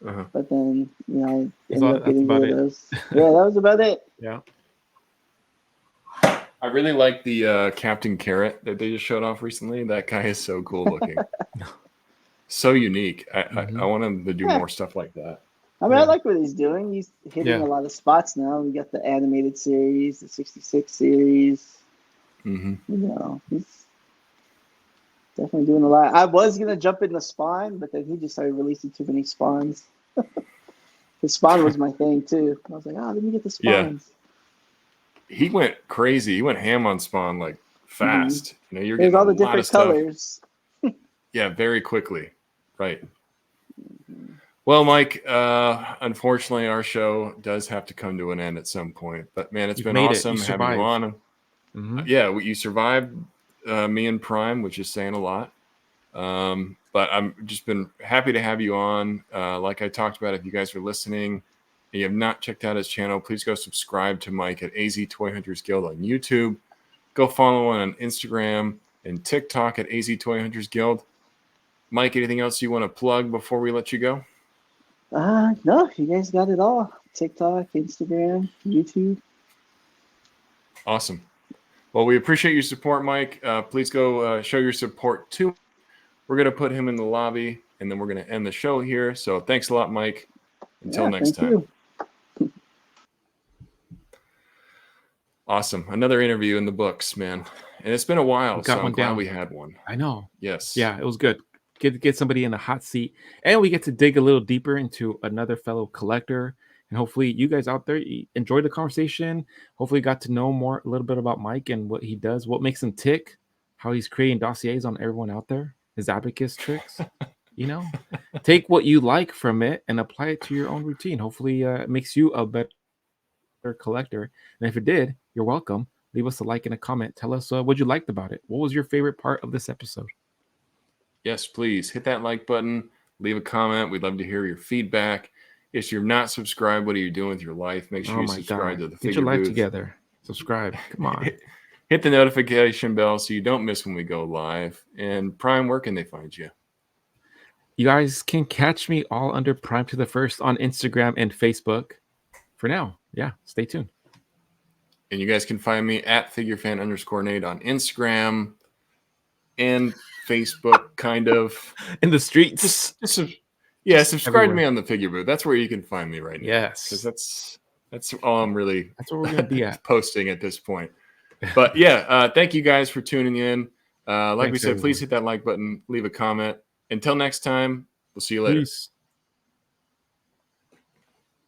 But then, you know, I ended up getting rid of those. Yeah, that was about it. Yeah. I really like the Captain Carrot that they just showed off recently. That guy is so cool looking. So unique. I want him to do more stuff like that. I mean, I like what he's doing. He's hitting a lot of spots now. We got the animated series, the 66 series. You know, he's definitely doing a lot. I was going to jump in the Spawn, but then he just started releasing too many Spawns. The Spawn was my thing, too. I was like, let me get the Spawns. He went crazy. He went ham on Spawn like fast. You know, you're There's getting all the a lot different of stuff. colors. Yeah, very quickly. Right. Well, Mike, unfortunately, our show does have to come to an end at some point. But, man, it's been awesome having you on. Yeah, you survived me and Prime, which is saying a lot. But I'm just been happy to have you on. Like I talked about, if you guys are listening and you have not checked out his channel, please go subscribe to Mike at AZtoyhunters Guild on YouTube. Go follow on Instagram and TikTok at AZtoyhunters Guild. Mike, anything else you want to plug before we let you go? No, you guys got it all. TikTok, Instagram, YouTube. Awesome. Well, we appreciate your support, Mike. Please go show your support too. We're going to put him in the lobby, and then we're going to end the show here. So thanks a lot, Mike. Until next time. You. Awesome. Another interview in the books, man. And it's been a while, so I'm glad we had one. I know. Yes. Yeah, it was good. Get somebody in the hot seat, and we get to dig a little deeper into another fellow collector. And hopefully you guys out there enjoyed the conversation. Hopefully got to know a little bit about Mike and what he does, what makes him tick, how he's creating dossiers on everyone out there, his abacus tricks. Take what you like from it and apply it to your own routine. Hopefully it makes you a better collector. And if it did, you're welcome. Leave us a like and a comment. Tell us what you liked about it. What was your favorite part of this episode? Yes, please hit that like button. Leave a comment. We'd love to hear your feedback. If you're not subscribed, what are you doing with your life? Make sure you subscribe to the Figure Get your life Booth. together. Subscribe. Come on. Hit the notification bell so you don't miss when we go live. And Prime, where can they find you? You guys can catch me all under Prime to the First on Instagram and Facebook. For now, yeah, stay tuned. And you guys can find me at figurefan_Nate on Instagram and Facebook, kind of. In the streets. Subscribe everywhere. to me on the Figure Booth. That's where you can find me right now. Yes. Because that's all I'm really That's where we're going to be at. posting at this point. But yeah, thank you guys for tuning in. Like we said, Thanks, please hit that like button, leave a comment. Until next time, we'll see you later. Peace.